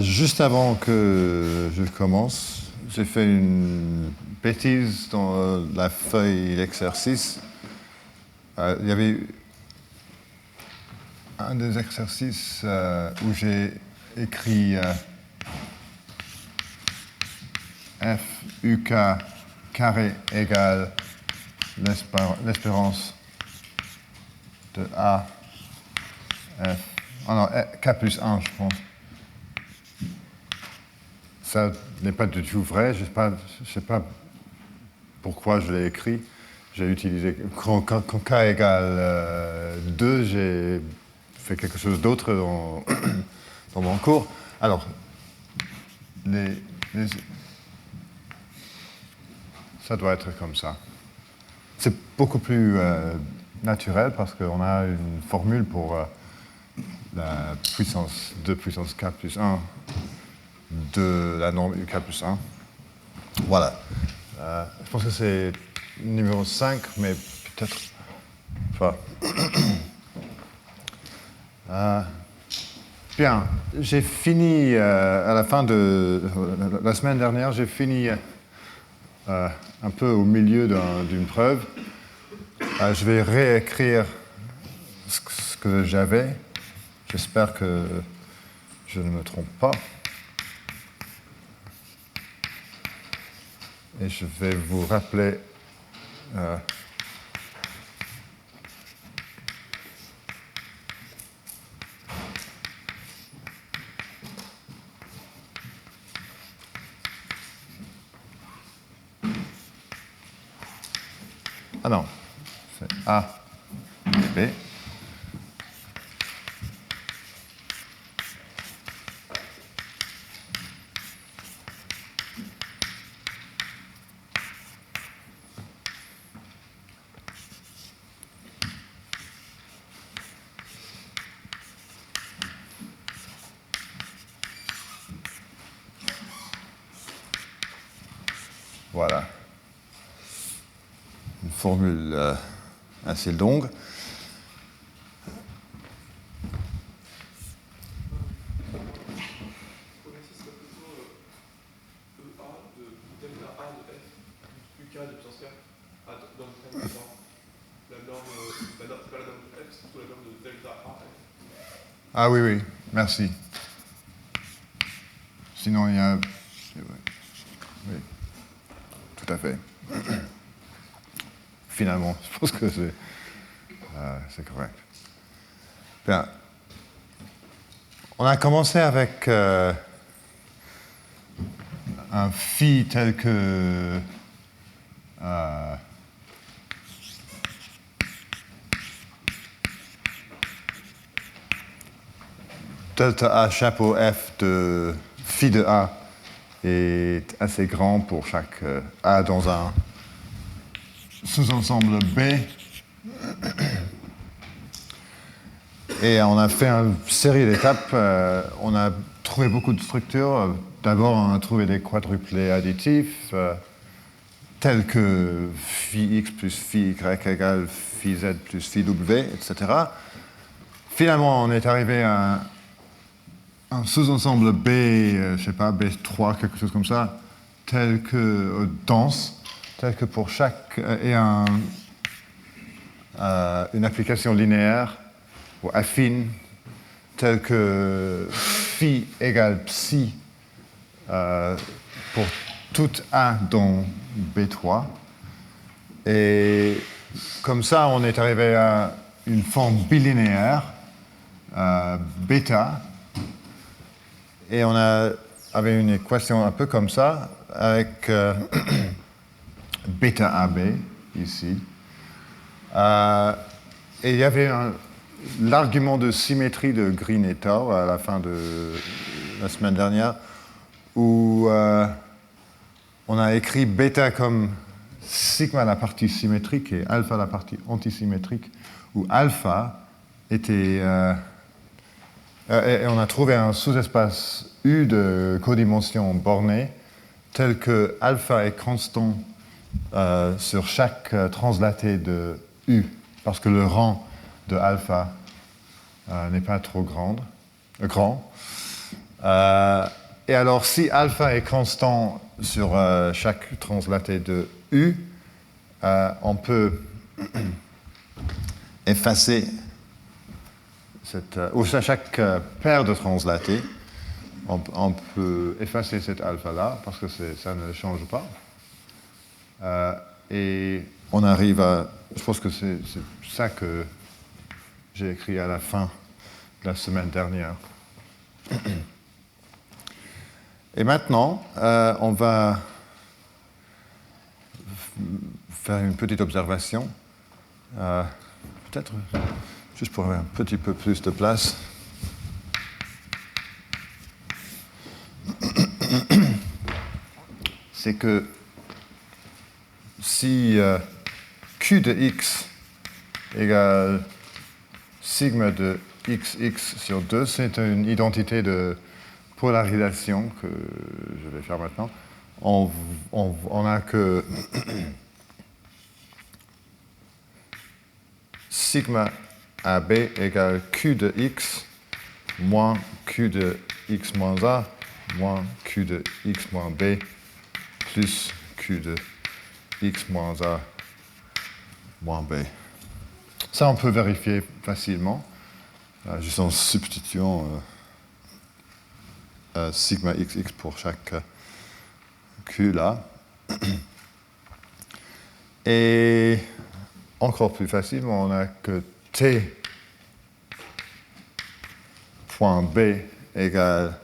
Juste avant que je commence, j'ai fait une bêtise dans la feuille d'exercice. Il y avait un des exercices où j'ai écrit f uk carré égale l'espérance de a f. Oh non, k plus 1, je pense. Ça n'est pas du tout vrai. Je ne sais pas pourquoi je l'ai écrit. J'ai utilisé. Quand k égale 2, j'ai fait quelque chose d'autre dans mon cours. Alors, ça doit être comme ça. C'est beaucoup plus naturel parce qu'on a une formule pour la puissance 2 puissance k plus 1 de la norme uk plus 1. Voilà. Je pense que c'est numéro 5, mais peut-être pas. Bien, j'ai fini, à la fin de la semaine dernière, j'ai fini un peu au milieu d'une preuve. Je vais réécrire ce que j'avais. J'espère que je ne me trompe pas. Et je vais vous rappeler ah non, c'est A et B. Voilà. Une formule assez longue. Ah oui, oui, merci. Sinon, il y a... Oui, tout à fait. Finalement, je pense que c'est correct. Bien. On a commencé avec un phi tel que... delta A chapeau F de phi de A est assez grand pour chaque A dans un sous-ensemble B. Et on a fait une série d'étapes. On a trouvé beaucoup de structures. D'abord, on a trouvé des quadruplets additifs, tels que phi x plus phi y égale phi z plus phi w, etc. Finalement, on est arrivé à un sous-ensemble B, je sais pas, B3, quelque chose comme ça, tel que dense, tel que pour chaque et une application linéaire ou affine, telle que phi égale psi pour tout A dans B3. Et comme ça, on est arrivé à une forme bilinéaire, bêta, et on avait une équation un peu comme ça, avec bêta AB, ici. Et il y avait l'argument de symétrie de Green et Tau à la fin de la semaine dernière, où on a écrit bêta comme sigma la partie symétrique et alpha la partie antisymétrique, où alpha était... et on a trouvé un sous-espace U de codimension bornée, tel que alpha est constant sur chaque translaté de U, parce que le rang de alpha n'est pas trop grand. Et alors, si alpha est constant sur chaque translaté de U, on peut effacer ou chaque paire de translatés, on peut effacer cet alpha-là, parce que ça ne change pas. Et on arrive à... Je pense que c'est ça que j'ai écrit à la fin de la semaine dernière. Et maintenant, on va faire une petite observation. Peut-être juste pour avoir un petit peu plus de place. C'est que si Q de x égale sigma de xx sur 2, c'est une identité de polarisation que je vais faire maintenant. On a que sigma AB égale Q de x moins Q de x moins A moins Q de x moins B plus Q de x moins A moins B. Ça, on peut vérifier facilement, juste en substituant sigma xx pour chaque Q là. Et encore plus facilement, on a que T point B égale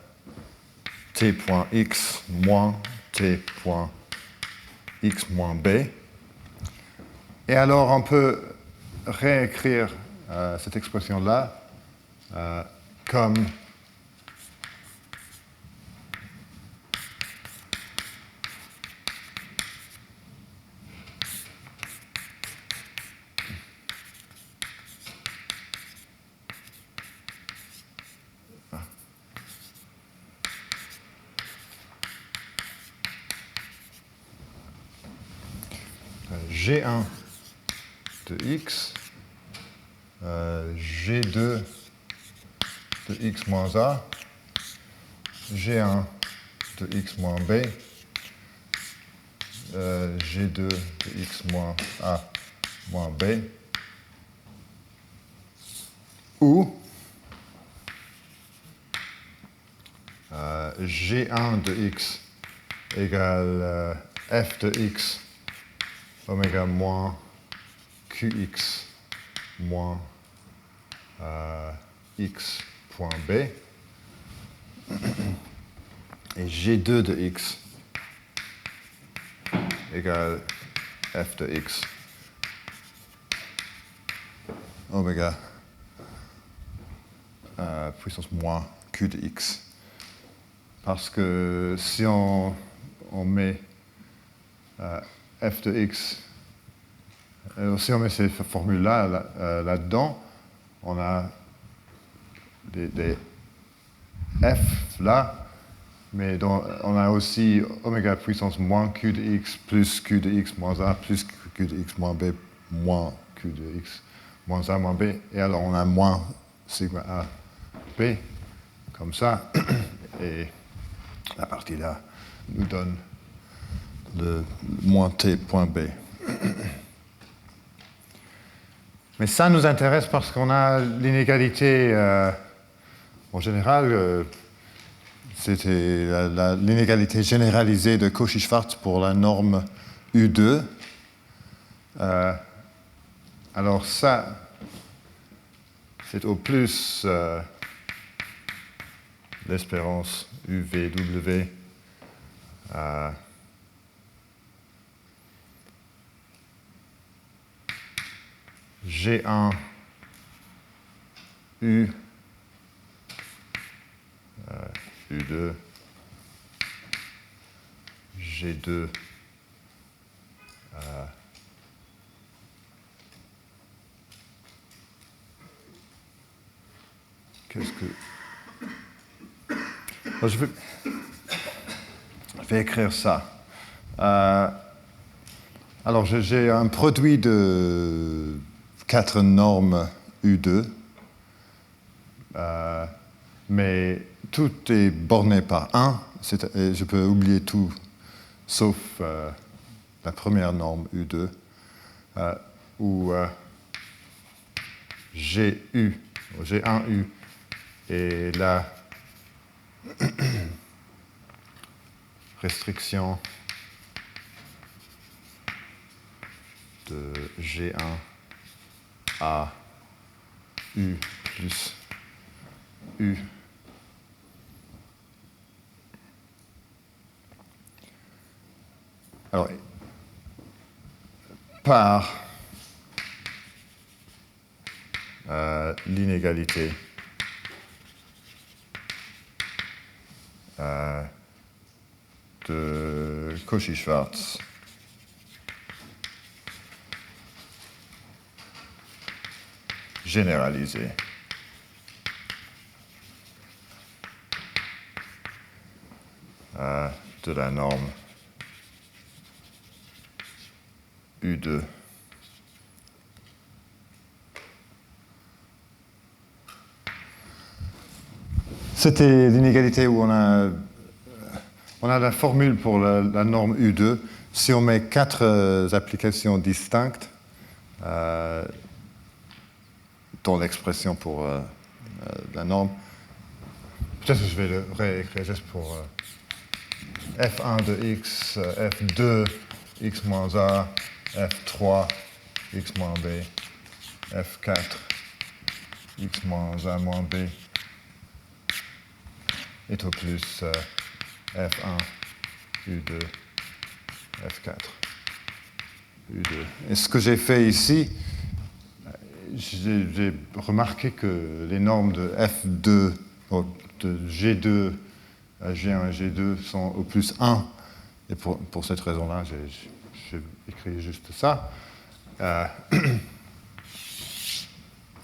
T point X moins T point X moins B. Et alors, on peut réécrire cette expression-là comme G1 de x, G2 de x moins A, G1 de x moins B, G2 de x moins A moins B, ou G1 de x égale f de x oméga moins qx moins x point B, et G2 de x égale f de x oméga puissance moins q de x. Parce que si on met f de x, si on met ces formules-là là-dedans, on a des f là, mais on a aussi oméga puissance moins q de x plus q de x moins a plus q de x moins b moins q de x moins a moins b, et alors on a moins sigma a b, comme ça, et la partie là nous donne le moins t point b. Mais ça nous intéresse parce qu'on a l'inégalité, en général, c'était l'inégalité généralisée de Cauchy-Schwarz pour la norme U2. Alors ça, c'est au plus l'espérance UVW G1 U U2 G2 qu'est-ce que... Alors, je vais écrire ça. Alors, j'ai un produit de 4 normes U2, mais tout est borné par 1, et je peux oublier tout, sauf la première norme U2, où G1U est la restriction de G1 à U plus U. Alors, par l'inégalité de Cauchy-Schwarz généralisée de la norme U2 c'était l'inégalité où on a la formule pour la norme U2. Si on met 4 applications distinctes dans l'expression pour la norme, peut-être que je vais le réécrire juste pour F1 de x, F2, x moins a, F3, x moins b, F4, x moins a moins b, est au plus F1, U2, F4, U2. Et ce que j'ai fait ici, j'ai remarqué que les normes de F2, de G2, G1 et G2 sont au plus 1. Et pour cette raison-là, j'ai écrit juste ça.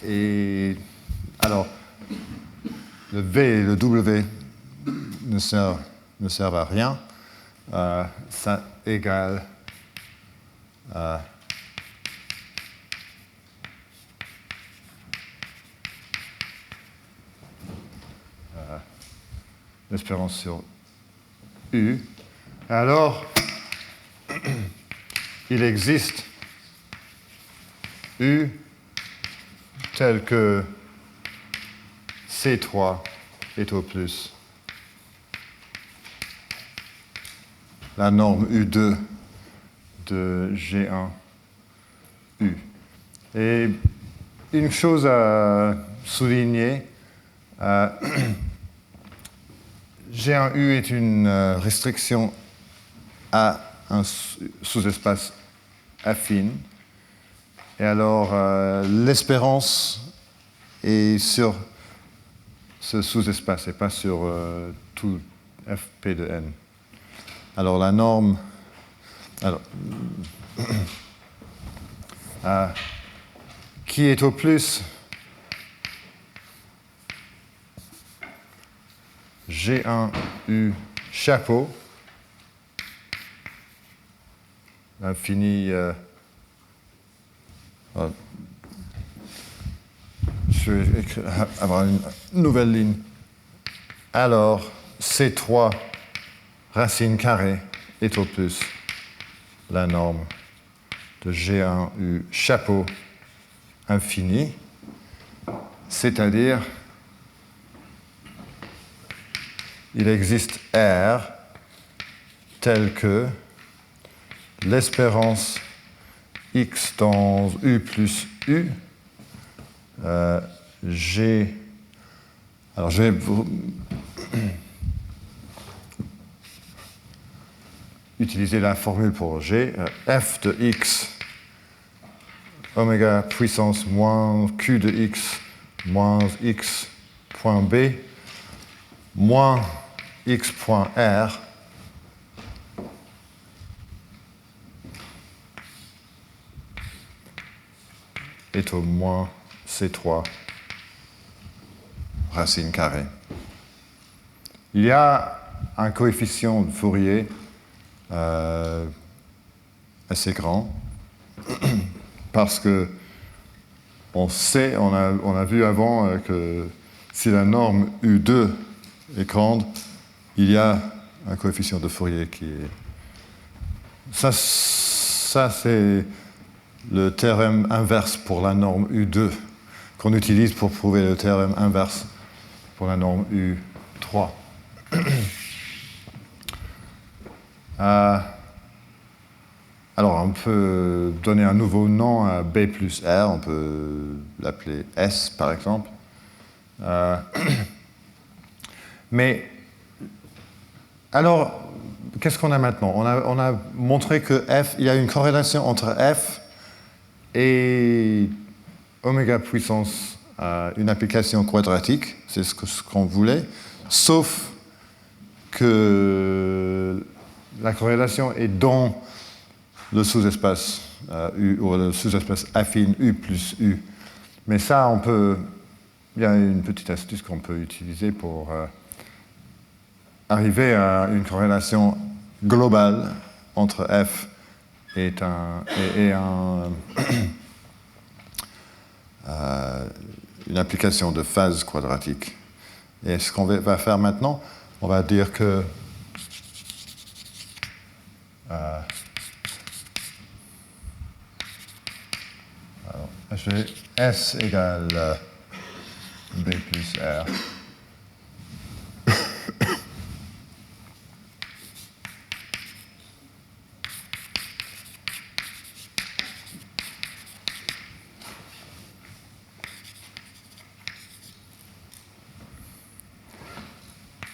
Et alors, le V et le W ne servent à rien. Ça égale l'espérance sur U. Alors, il existe U tel que C3 est au plus la norme U2 de G1 U. Et une chose à souligner, G1U est une restriction à un sous-espace affine. Et alors, l'espérance est sur ce sous-espace et pas sur tout Fp de n. Alors, la norme... Alors, qui est au plus G1U chapeau, l'infini... je vais avoir une nouvelle ligne. Alors, C3 racine carrée est au plus la norme de G1U chapeau infini, c'est-à-dire il existe R tel que l'espérance x dans U plus U, G... Alors, je vais utiliser la formule pour G, f de x, oméga puissance moins q de x, moins x point B, moins x point R, est au moins C3 racine carrée. Il y a un coefficient de Fourier assez grand parce que on sait, on a vu avant que si la norme U2 est grande, il y a un coefficient de Fourier qui est... Ça c'est le théorème inverse pour la norme U2 qu'on utilise pour prouver le théorème inverse pour la norme U3. Alors, on peut donner un nouveau nom à B plus R, on peut l'appeler S, par exemple. Mais, alors, qu'est-ce qu'on a maintenant? On a montré que F, il y a une corrélation entre F et oméga puissance une application quadratique, c'est ce qu'on voulait, sauf que la corrélation est dans le sous-espace U, ou le sous-espace affine U plus U. Mais ça, il y a une petite astuce qu'on peut utiliser pour arriver à une corrélation globale entre F et une application de phase quadratique. Et ce qu'on va faire maintenant, on va dire que S égale B plus R.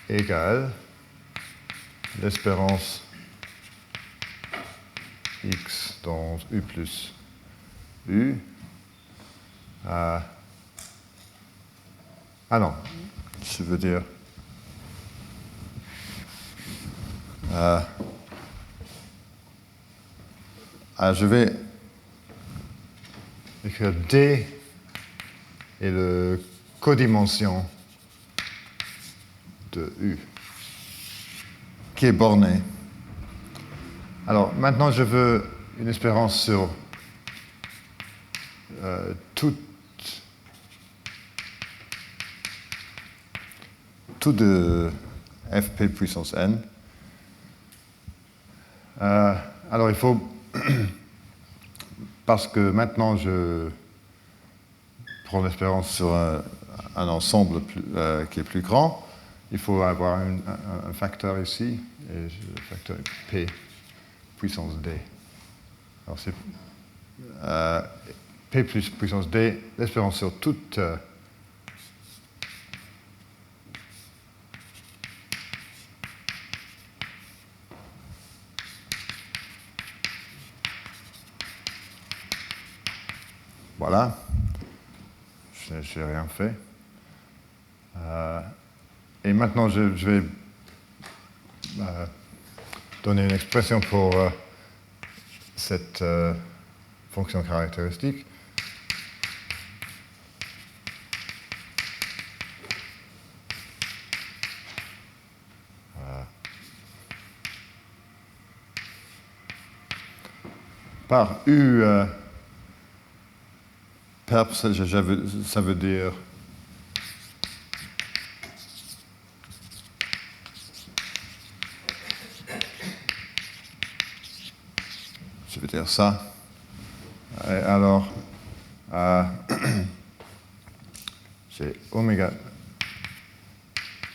Égale l'espérance x dans U plus U. Ah non, je veux dire... je vais écrire D et le codimension de U, qui est borné. Alors, maintenant, je veux une espérance sur tout de fp puissance n. Alors, il faut... parce que maintenant, je prends l'espérance sur un ensemble qui est plus grand, il faut avoir un facteur ici, et le facteur P puissance D. Alors c'est P plus puissance D, l'espérance sur toute voilà, je n'ai rien fait. Et maintenant, je vais donner une expression pour cette fonction caractéristique. Par U, perp, ça veut dire je vais dire ça. Et alors, j'ai oméga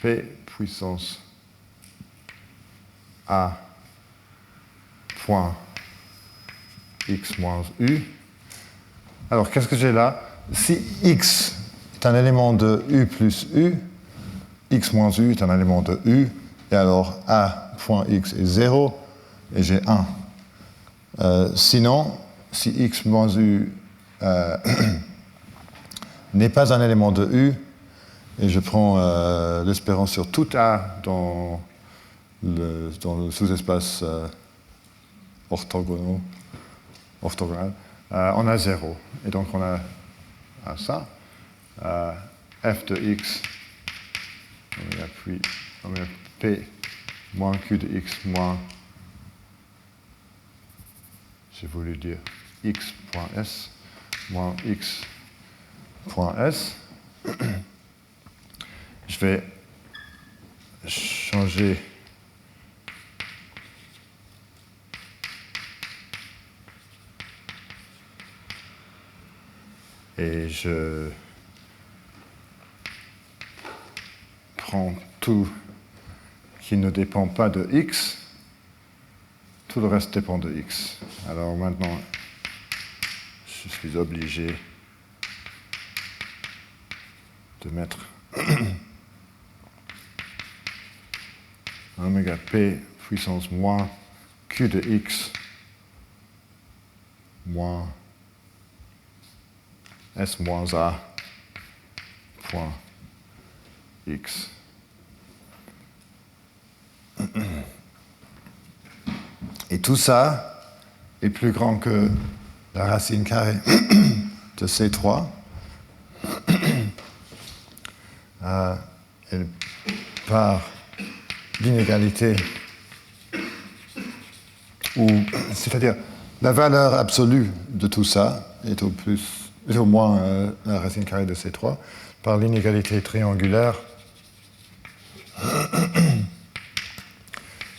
P puissance A point x moins U. Alors, qu'est-ce que j'ai là? Si x est un élément de U plus U, x moins U est un élément de U, et alors A point x est 0, et j'ai 1. Sinon, si x moins u n'est pas un élément de U, et je prends l'espérance sur tout A dans le sous-espace orthogonal, on a 0. Et donc on a ça, f de x, oméga p moins q de x moins, j'ai voulu dire x.s moins x.s. Je vais changer et je prends tout qui ne dépend pas de x, tout le reste dépend de x. Alors maintenant, je suis obligé de mettre oméga p puissance moins q de x moins s moins a point x. Et tout ça est plus grand que la racine carrée de C3. Et par l'inégalité, c'est-à-dire la valeur absolue de tout ça est au moins la racine carrée de C3, par l'inégalité triangulaire,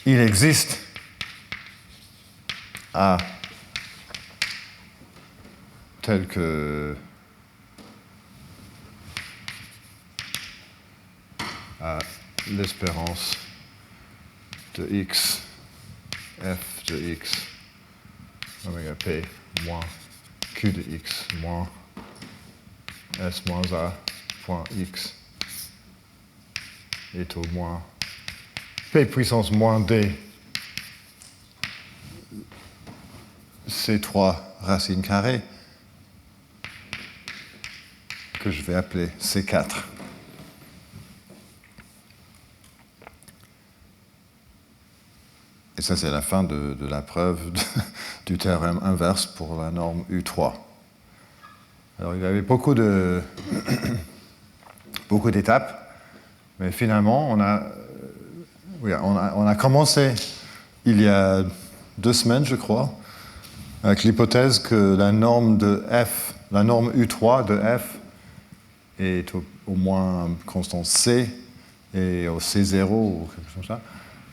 il existe A tel que l'espérance de x, f de x, oméga p moins q de x moins s moins a point x est au moins p puissance moins d C3 racine carrée que je vais appeler C4. Et ça, c'est la fin de la preuve du théorème inverse pour la norme U3. Alors, il y avait beaucoup d'étapes, mais finalement, on a commencé il y a 2 semaines, je crois, avec l'hypothèse que la norme de f, la norme U3 de f est au moins constante C et au C0 ou quelque chose comme ça.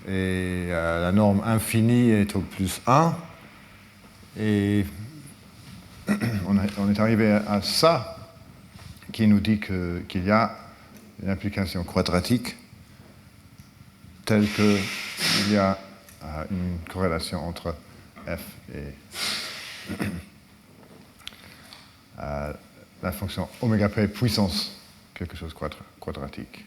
Et la norme infinie est au plus 1. Et on est arrivé à ça qui nous dit qu'il y a une application quadratique telle qu'il y a une corrélation entre f et la fonction oméga p puissance quelque chose quadratique.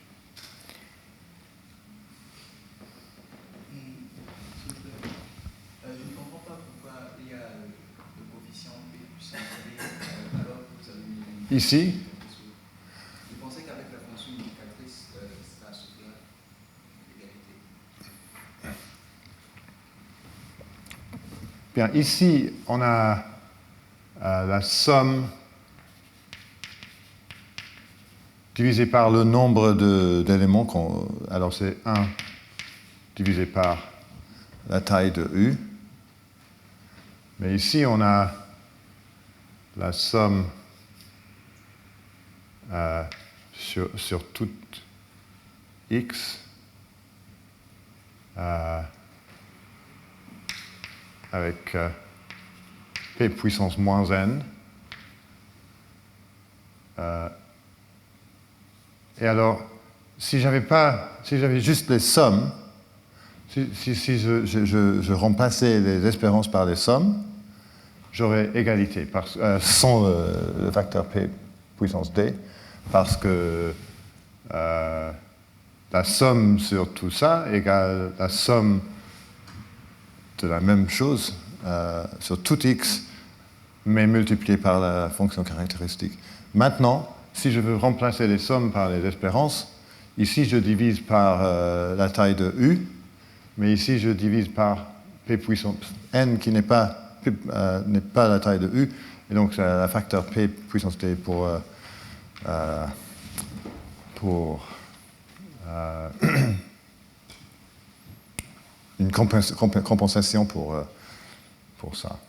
Je ne comprends pas pourquoi il y a le coefficient p puissance b alors que vous avez mis Ici, je pensais qu'avec la fonction multiplicatrice, ça assouvirait l'égalité. bien, ici, on a la somme divisé par le nombre d'éléments. Alors c'est 1 divisé par la taille de U. Mais ici, on a la somme sur toute x avec p puissance moins n. Et alors, si j'avais juste les sommes, si je remplaçais les espérances par les sommes, j'aurais égalité sans le facteur p puissance d, parce que la somme sur tout ça égale la somme de la même chose sur tout x, mais multiplié par la fonction caractéristique. Maintenant, si je veux remplacer les sommes par les espérances, ici je divise par la taille de U, mais ici je divise par p puissance n qui n'est pas la taille de U, et donc c'est la facteur p puissance d pour une compensation pour ça.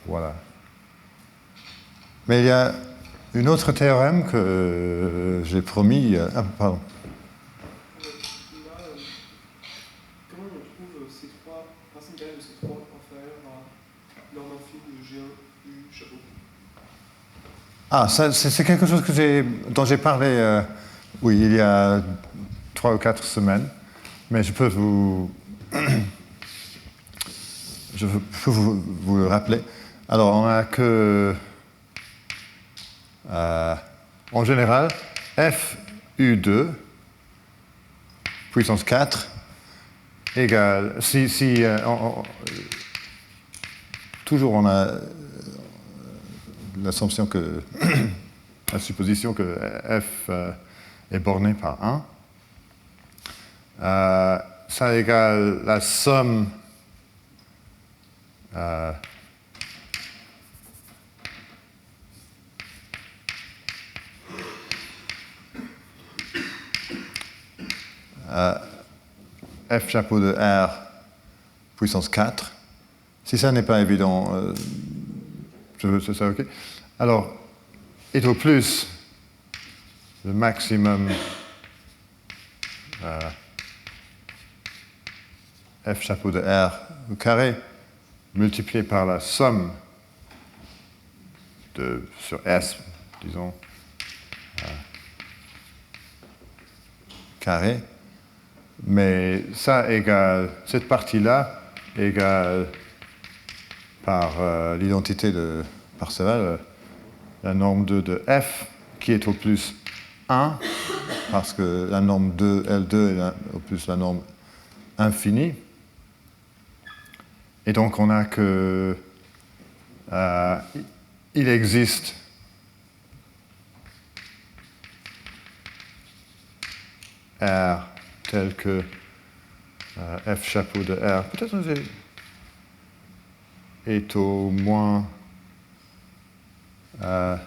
Voilà. Mais il y a Une autre théorème que j'ai promis. Ah, pardon. Là, comment on trouve ces trois racines carrées de ces trois inférieures à l'ordre infini de G1, U, chapeau? Ah, c'est quelque chose dont j'ai parlé, oui, il y a 3 ou 4 semaines, mais je peux vous le rappeler. Alors, on a que, en général, f u2 puissance 4 égale, toujours on a l'assumption que, la supposition que f est borné par 1, ça égale la somme f chapeau de R puissance 4. Si ça n'est pas évident, c'est ça, ok? Alors, est au plus le maximum f chapeau de R au carré multiplié par la somme sur S, disons, carré. Mais ça égale, cette partie-là égale par l'identité de Parseval, la norme 2 de F, qui est au plus 1, parce que la norme 2, L2 est au plus la norme infinie. Et donc on a que il existe R tel que F chapeau de R, peut-être est au moins la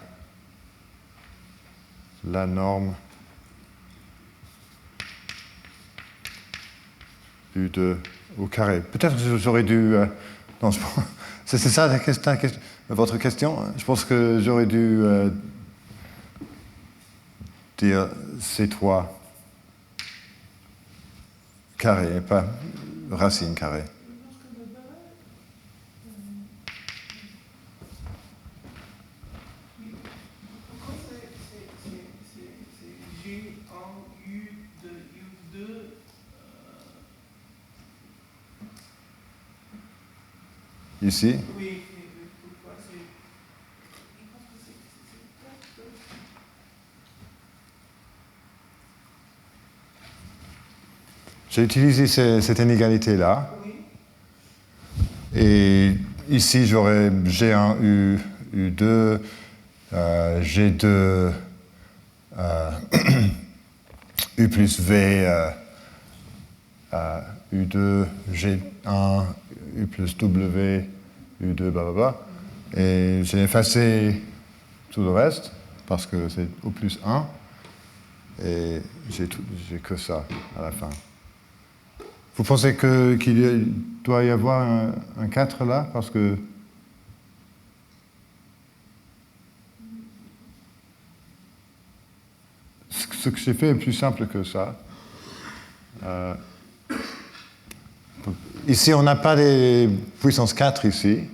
norme U2 au carré. Peut-être que j'aurais dû... non, c'est ça votre question? Je pense que j'aurais dû dire C3 carré, et pas racine carrée. Pourquoi c'est G1, U de U2 Ici? Oui, pourquoi c'est. Je pense que c'est 4. J'ai utilisé cette inégalité-là. Oui. Et ici, j'aurais G1, U, U2, G2, U plus V, U2, G1, U plus W, U2, blablabla. Et j'ai effacé tout le reste, parce que c'est au plus 1. Et j'ai que ça à la fin. Vous pensez qu'il doit y avoir un 4 là? Parce que ce que j'ai fait est plus simple que ça. Ici, on n'a pas les puissances 4 ici.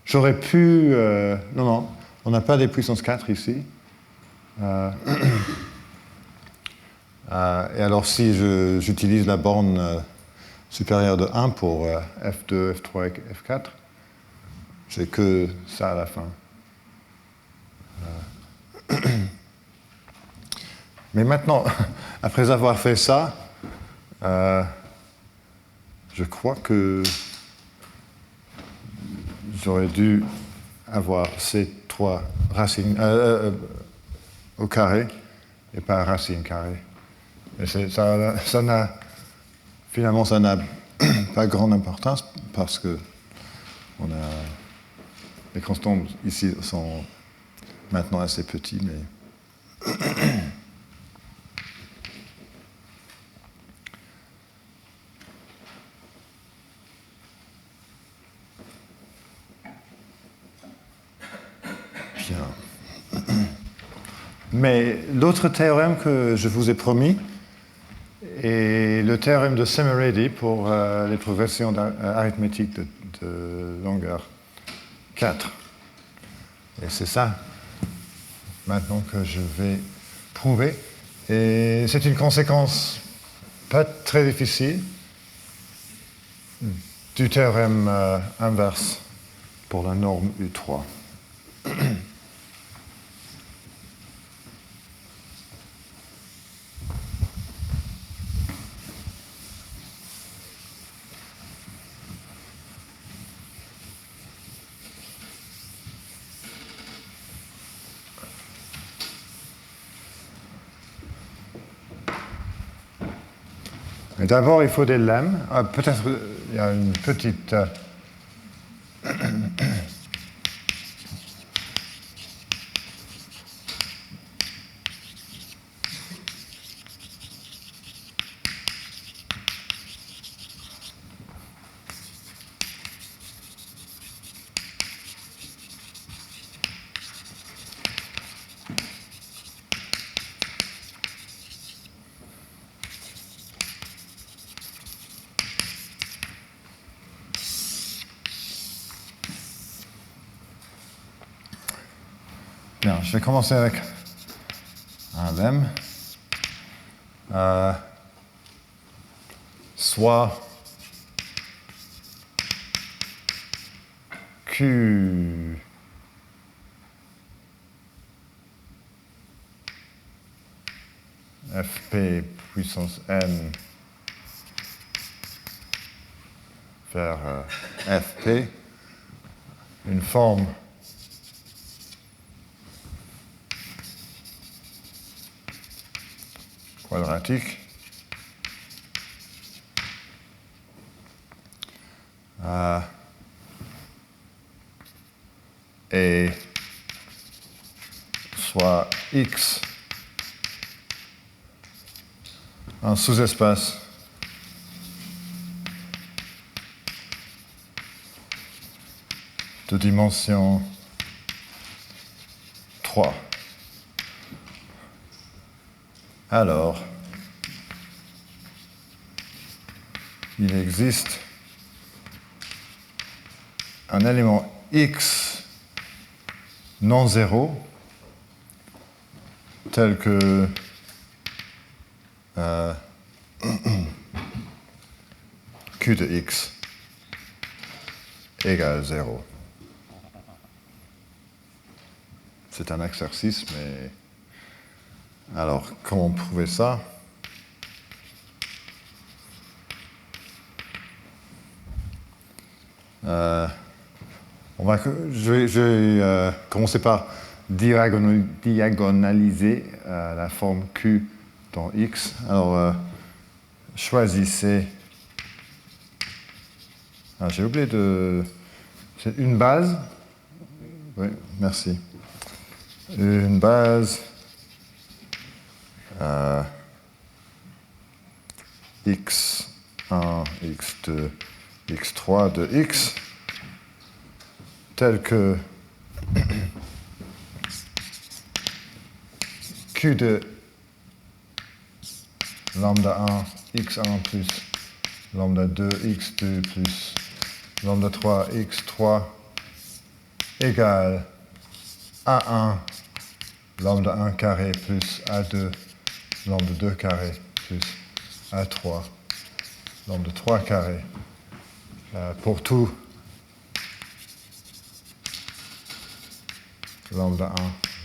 J'aurais pu... non, on n'a pas des puissances 4 ici. Et alors, si j'utilise la borne supérieure de 1 pour F2, F3 et F4, j'ai que ça à la fin. Mais maintenant, après avoir fait ça, je crois que j'aurais dû avoir ces 3 racines au carré et pas racine carrée. Et finalement, ça n'a pas grande importance parce que les constantes ici sont maintenant assez petits, mais bien. Mais l'autre théorème que je vous ai promis est le théorème de Semeredi pour les progressions arithmétiques de longueur 4. Et c'est ça, maintenant, que je vais prouver. Et c'est une conséquence pas très difficile du théorème inverse pour la norme U3. D'abord, il faut des lemmes. Peut-être il y a une petite... Bien, je vais commencer avec un lemme. Soit Q Fp puissance n vers Fp, une forme quadratique et soit X un sous-espace de dimension 3. Alors, il existe un élément X non zéro tel que Q de X égale 0. C'est un exercice, mais... Alors, comment prouver ça? Je vais commencer par diagonaliser la forme Q dans X. Alors, choisissez... j'ai oublié de... C'est une base. Oui, merci. Une base x1, x2, x3 de x tel que q de lambda 1 x1 plus lambda 2 x2 plus lambda 3 x3 égale A1 lambda 1 carré plus A2 lambda 2 carré plus A3 lambda 3 carré pour tout lambda 1,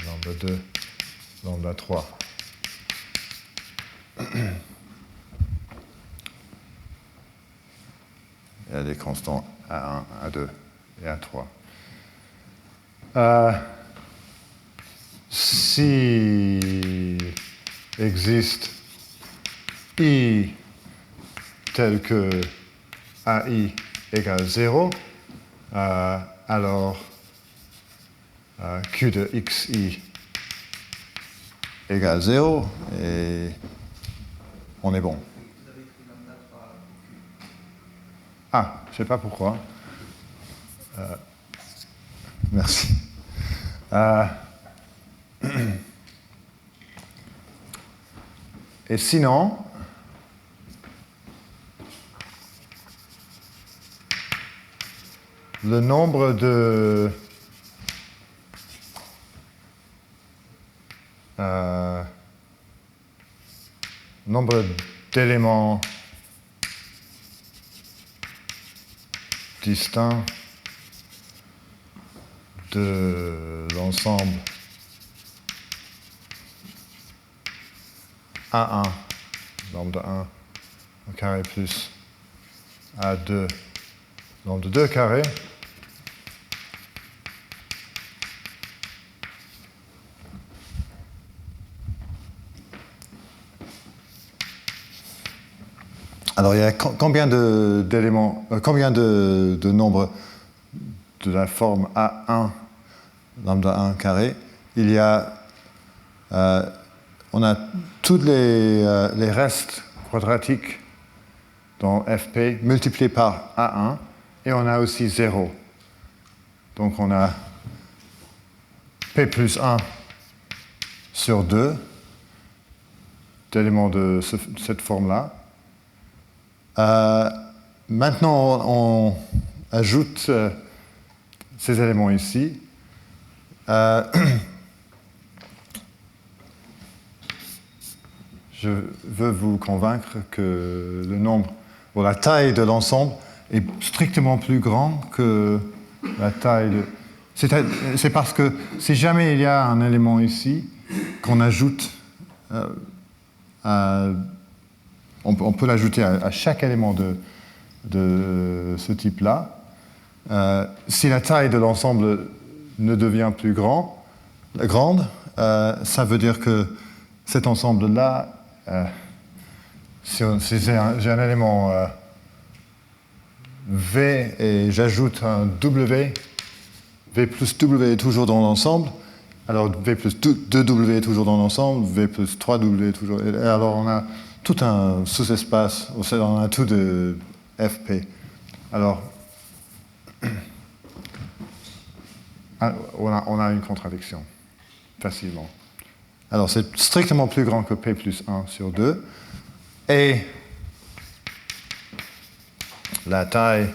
lambda 2, lambda 3. Il y a des constants A1, A2 et A3. Si existe I tel que AI égale 0, alors Q de XI égale 0 et on est bon. Vous avez écrit lambda 3 pour Q. Ah, je ne sais pas pourquoi. Merci. Et sinon, le nombre d'éléments distincts de l'ensemble A1, nombre de 1 au carré plus A2, nombre de 2 carré, alors il y a combien d'éléments, combien de nombres de la forme A1, lambda 1 carré? Il y a, on a tous les restes quadratiques dans Fp multipliés par A1 et on a aussi 0. Donc on a P plus 1 sur 2 d'éléments de cette forme-là. Maintenant, on ajoute ces éléments ici. Je veux vous convaincre que le nombre, ou la taille de l'ensemble est strictement plus grand que la taille de... C'est parce que si jamais il y a un élément ici qu'on ajoute, on peut l'ajouter à chaque élément de ce type-là. Si la taille de l'ensemble ne devient plus grande, ça veut dire que cet ensemble-là, si j'ai un élément V et j'ajoute un W, V plus W est toujours dans l'ensemble, alors V plus 2W est toujours dans l'ensemble, V plus 3W est toujours... Et alors on a tout un sous-espace, on a tout de Fp. Alors, on a une contradiction, facilement. Alors, c'est strictement plus grand que P plus 1 sur 2. Et la taille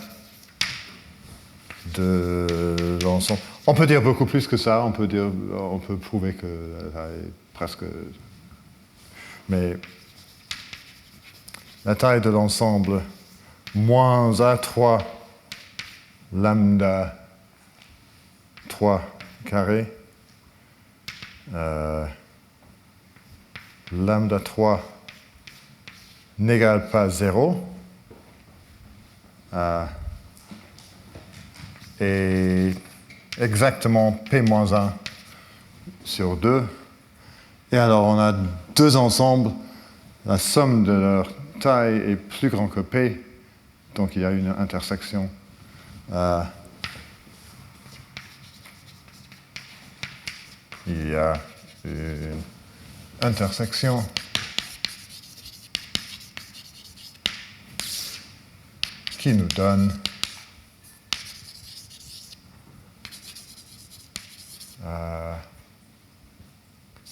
de l'ensemble... On peut dire beaucoup plus que ça, on peut prouver que la taille est presque... Mais la taille de l'ensemble moins A3 lambda 3 carré, lambda 3 n'égale pas 0, et exactement P moins 1 sur 2. Et alors on a deux ensembles, la somme de leur taille est plus grand que P, donc il y a une intersection. Il y a une intersection qui nous donne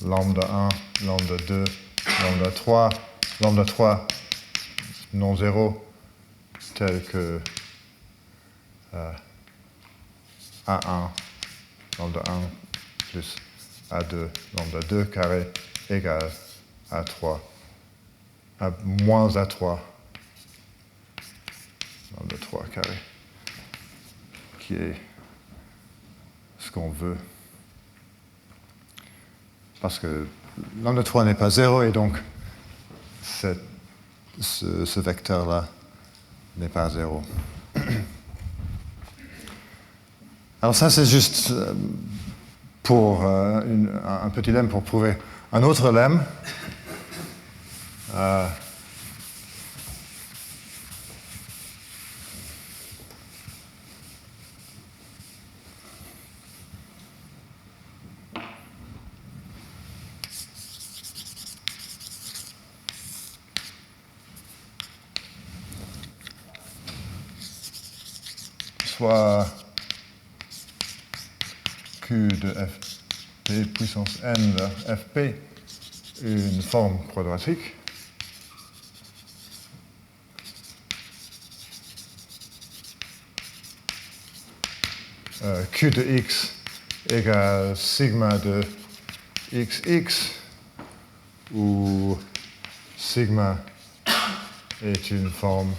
lambda 1, lambda 2, lambda 3 non zéro, tel que A1, lambda 1 plus A2, lambda 2 carré égale A3, moins A3, lambda 3 carré, qui est ce qu'on veut. Parce que lambda 3 n'est pas 0 et donc ce vecteur-là n'est pas 0. Alors ça, c'est juste pour un petit lemme pour prouver un autre lemme. Soit Q de Fp puissance n de Fp une forme quadratique. Q de x égale sigma de xx, où sigma est une forme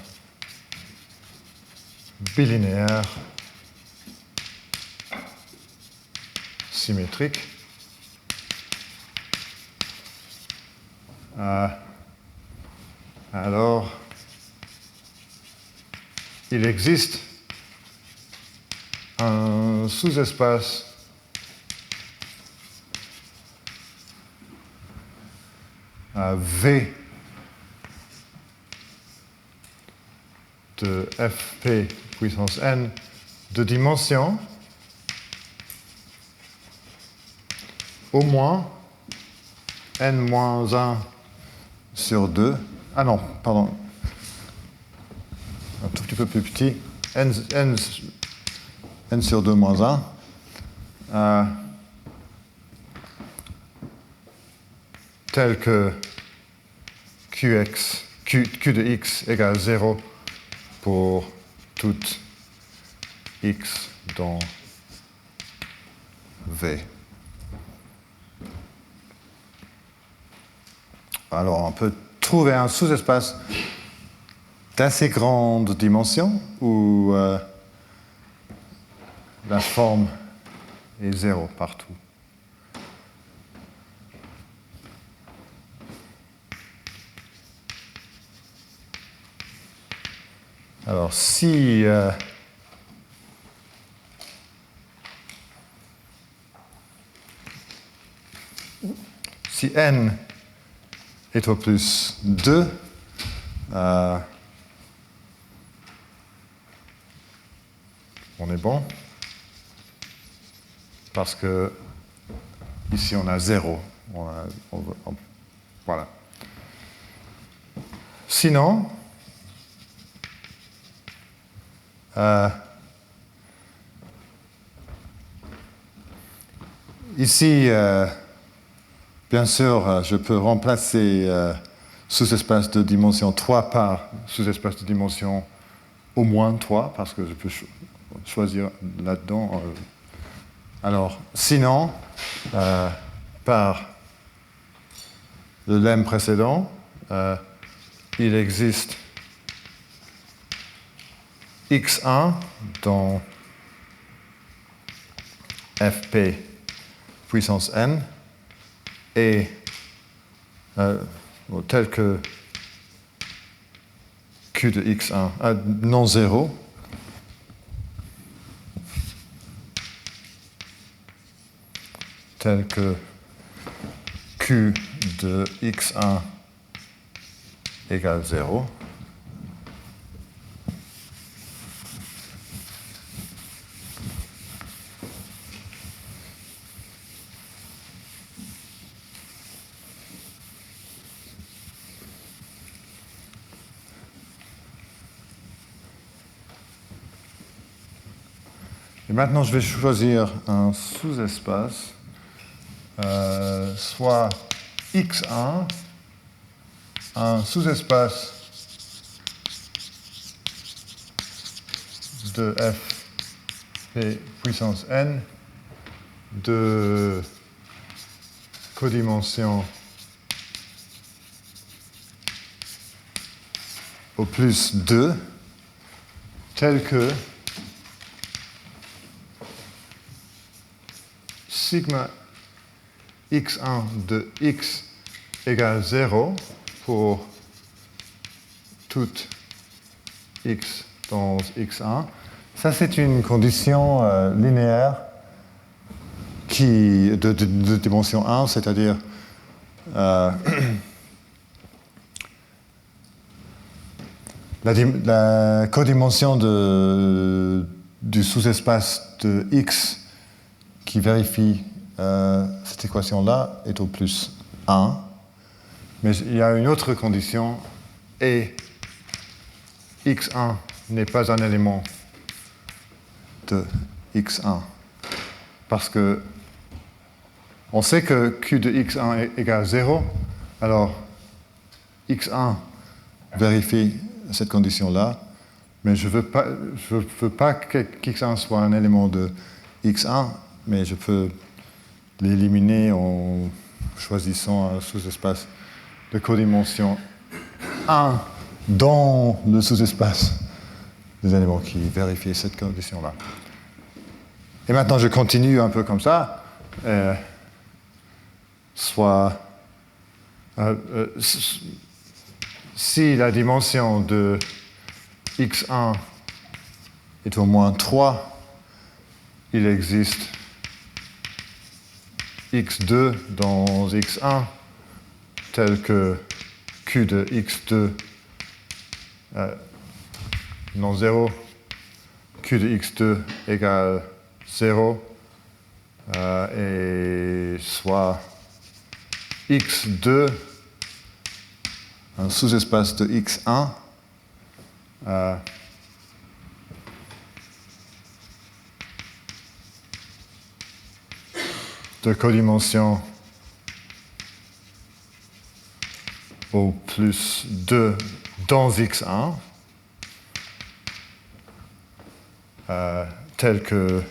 bilinéaire symétrique. Alors, il existe un sous-espace V de Fp puissance n de dimension au moins n-1 sur 2. Ah non, pardon. Un tout petit peu plus petit. n sur 2 moins 1. Tel que Q de x égale 0 pour toute x dans V. Alors, on peut trouver un sous-espace d'assez grande dimension où la forme est 0 partout. Alors, si n est au plus 2, on est bon, parce que ici on a 0. Voilà. Sinon, ici, bien sûr, je peux remplacer sous-espace de dimension 3 par sous-espace de dimension au moins 3, parce que je peux choisir là-dedans. Alors, sinon, par le lemme précédent, il existe x1 dans Fp puissance n et tel que Q de x1 non 0 tel que Q de x1 égale 0. Et maintenant, je vais choisir un sous-espace, soit x1, un sous-espace de Fp puissance n de codimension au plus 2, tel que sigma x1 de x égale 0 pour toute x dans x1. Ça, c'est une condition linéaire de dimension 1, c'est-à-dire la codimension du sous-espace de x qui vérifie cette équation-là est au plus 1. Mais il y a une autre condition, et x1 n'est pas un élément de x1. Parce que on sait que q de x1 égale 0, alors x1 vérifie cette condition-là, mais je veux pas que x1 soit un élément de x1, mais je peux l'éliminer en choisissant un sous-espace de codimension 1 dans le sous-espace des éléments qui vérifient cette condition-là. Et maintenant, je continue un peu comme ça. Si la dimension de x1 est au moins 3, il existe x2 dans x1 tel que q de x2 non 0, q de x2 égale 0, et soit x2, un sous-espace de x1, de codimension au plus 2 dans x1, tel que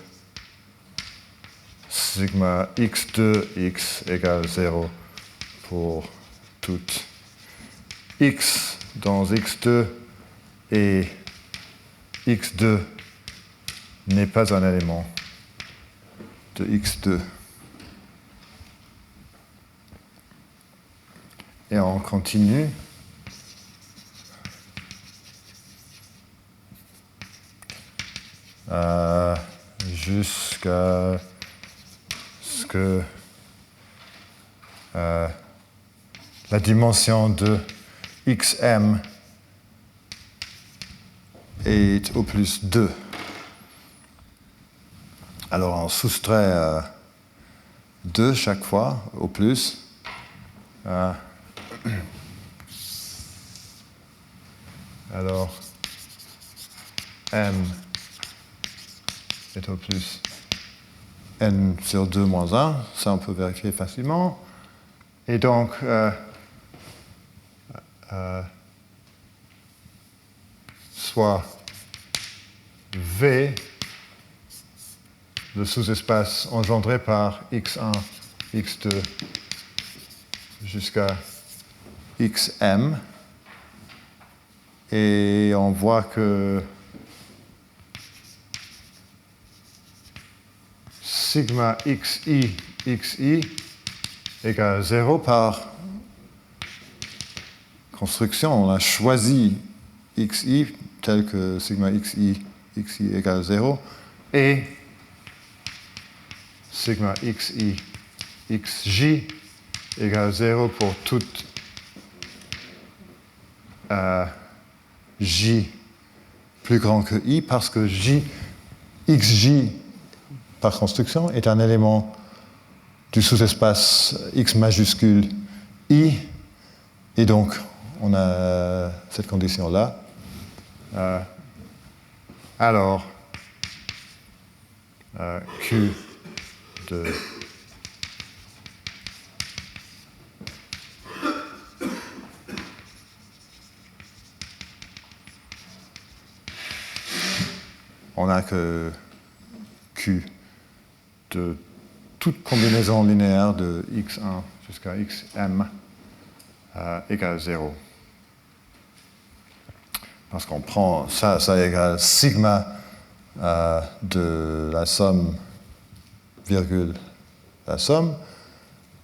sigma x2 x égale 0 pour toute x dans x2 et x2 n'est pas un élément de x2. Et on continue. Jusqu'à ce que la dimension de xm est au plus 2. Alors on soustrait 2 chaque fois au plus. Alors m est au plus n sur 2 moins 1, ça on peut vérifier facilement. Et donc, soit V, le sous-espace engendré par x1, x2 jusqu'à xm, et on voit que sigma xi égale 0 par construction. On a choisi xi tel que sigma xi égale 0 et sigma xj égale 0 pour toute j plus grand que i, parce que xj par construction est un élément du sous-espace x majuscule i, et donc on a cette condition-là. Alors, q de on a que q de toute combinaison linéaire de x1 jusqu'à xm égale 0. Parce qu'on prend ça égale sigma de la somme, virgule, la somme,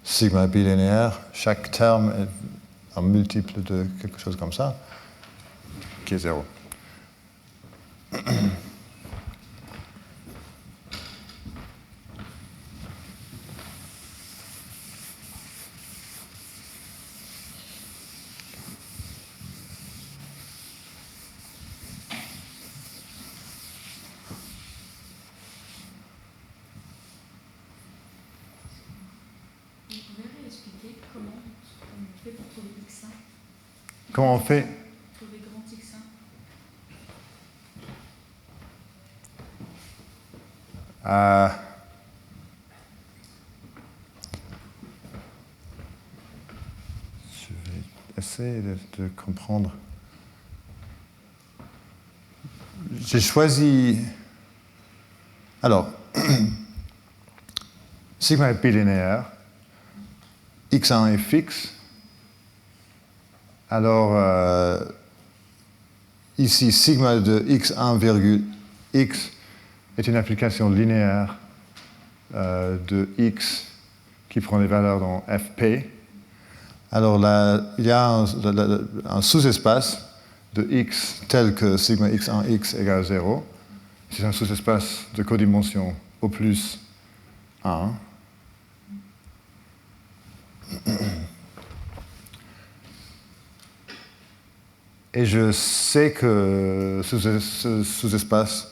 sigma bilinéaire, chaque terme est un multiple de quelque chose comme ça, qui est 0. Comment on fait? Trouver grand x1. Je vais essayer de comprendre. j'ai choisi... Alors, sigma est bilinéaire, x1 est fixe. Alors, ici, sigma de x1 virgule x est une application linéaire de x qui prend les valeurs dans fp. Alors là, il y a un sous-espace de x tel que sigma x1 x égale 0. C'est un sous-espace de codimension au plus 1. Et je sais que ce sous-espace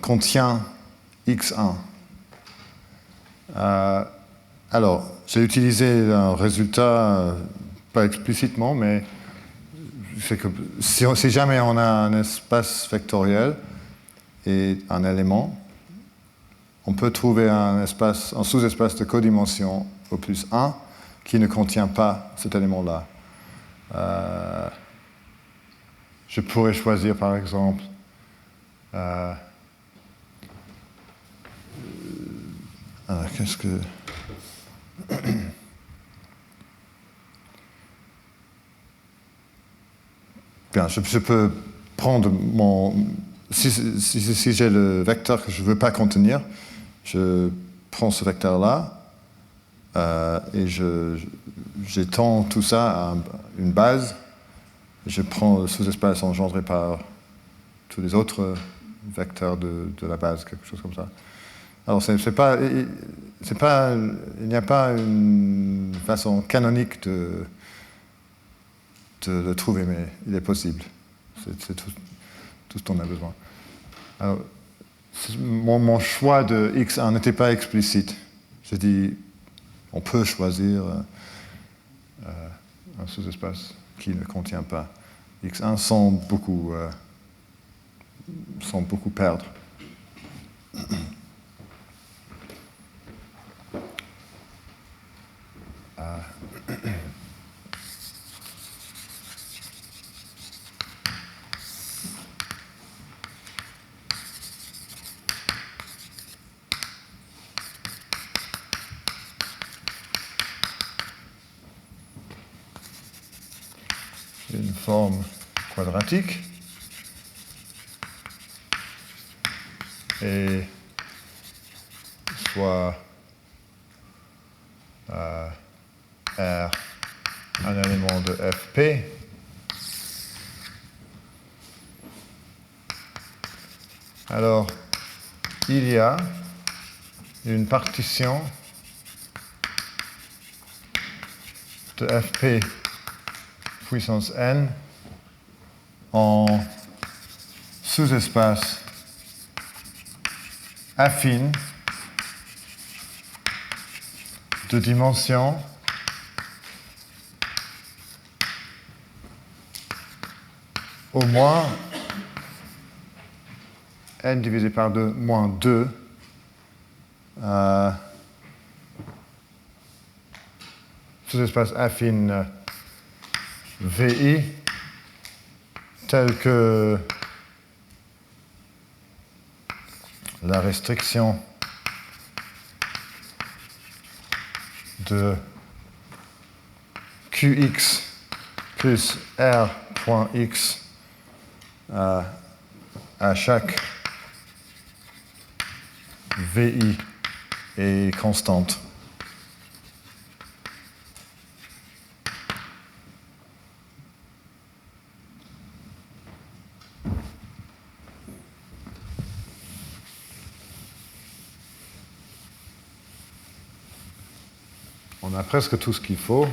contient x1. Alors, j'ai utilisé un résultat, pas explicitement, mais c'est que si jamais on a un espace vectoriel et un élément, on peut trouver un sous-espace de codimension au plus 1 qui ne contient pas cet élément-là. Je pourrais choisir, par exemple, qu'est-ce que... Bien, je peux prendre mon... Si j'ai le vecteur que je ne veux pas contenir, je prends ce vecteur-là et j'étends tout ça à une base. Je prends le sous-espace engendré par tous les autres vecteurs de la base, quelque chose comme ça. Alors, il n'y a pas une façon canonique de le trouver, mais il est possible. C'est tout ce dont on a besoin. Alors, mon choix de x1 n'était pas explicite. J'ai dit, on peut choisir un sous-espace qui ne contient pas x1 sans beaucoup perdre. Une forme quadratique et soit R un élément de fp alors il y a une partition de fp puissance n en sous-espace affine de dimension au moins n divisé par 2 moins 2 sous-espace affine VI tel que la restriction de Qx plus R.x à chaque VI est constante. On a presque tout ce qu'il faut.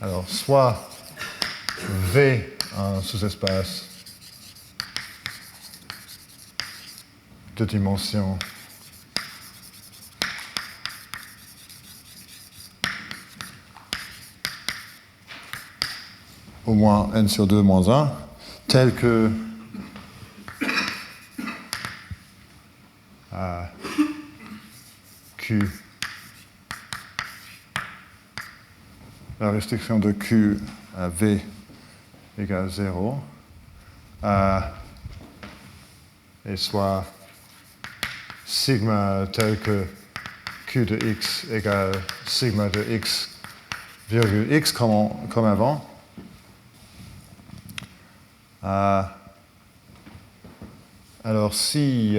Alors, soit V un sous-espace de dimension au moins n sur 2 moins 1, tel que Q, la restriction de Q à V égale 0, et soit sigma tel que Q de x égale sigma de x virgule x comme avant. Alors si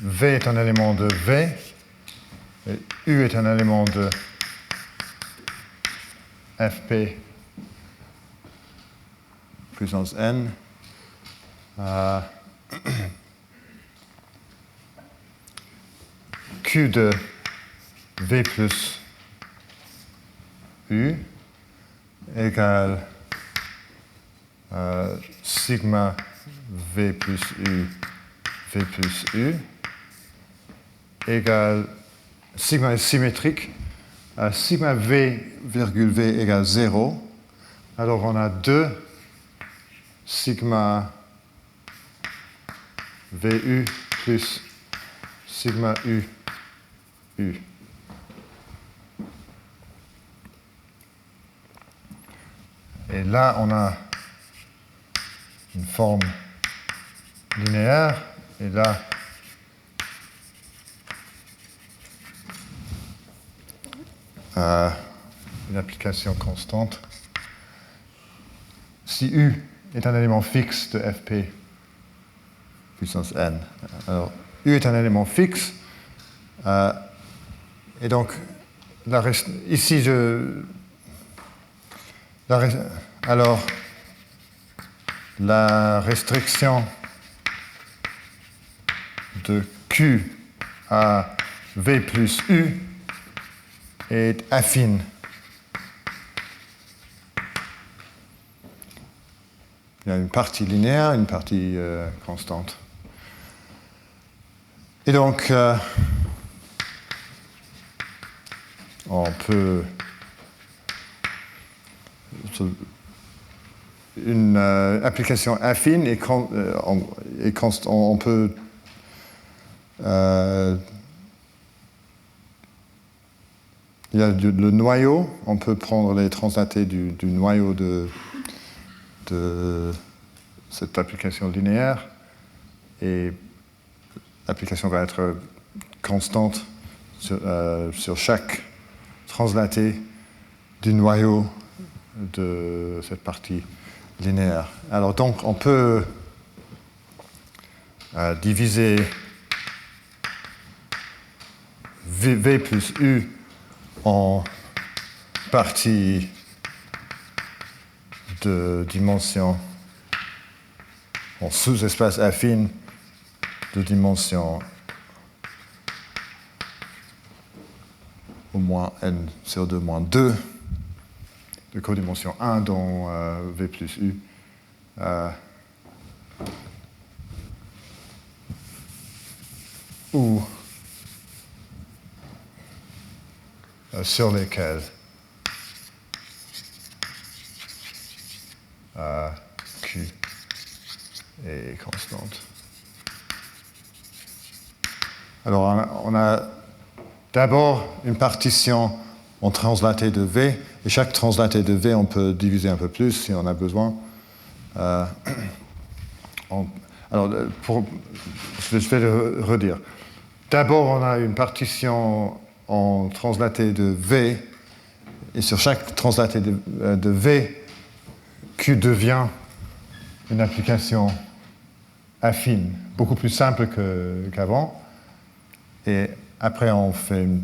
V est un élément de V, et U est un élément de Fp puissance n, Q de V plus U égale sigma V plus U, V plus U, égale, sigma est symétrique, sigma V virgule V égale 0, alors on a 2 sigma VU plus sigma U, U. Et là, on a une forme linéaire, et là, une application constante. Si U est un élément fixe de Fp puissance n, alors U est un élément fixe, et donc ici alors la restriction de Q à V plus U est affine. Il y a une partie linéaire, une partie constante. Et donc, on peut... Une application affine et on peut il y a le noyau, on peut prendre les translatés du noyau de cette application linéaire, et l'application va être constante sur chaque translaté du noyau de cette partie linéaire. Alors donc on peut diviser V plus U en partie de dimension, en sous-espace affine de dimension au moins n sur 2 moins 2, de codimension 1 dont V plus U, ou sur lesquels Q est constante. Alors on a d'abord une partition en translaté de V, et chaque translaté de V on peut diviser un peu plus si on a besoin. Alors je vais le redire. D'abord on a une partition en translaté de V, et sur chaque translaté de V, Q devient une application affine, beaucoup plus simple qu'avant. Et après, on fait une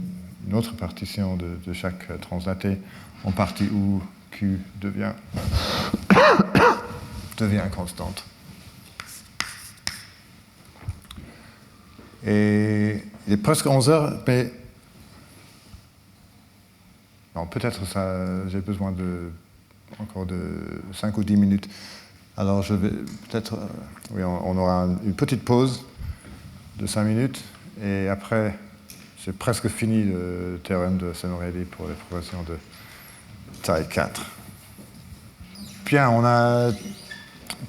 autre partition de chaque translaté en partie où Q devient constante. Et il est presque 11 heures, mais non, peut-être j'ai besoin encore de 5 ou 10 minutes. Alors je vais peut-être... oui, on aura une petite pause de 5 minutes, et après, c'est presque fini le théorème de Semmelredi pour les progressions de taille 4. Bien, on a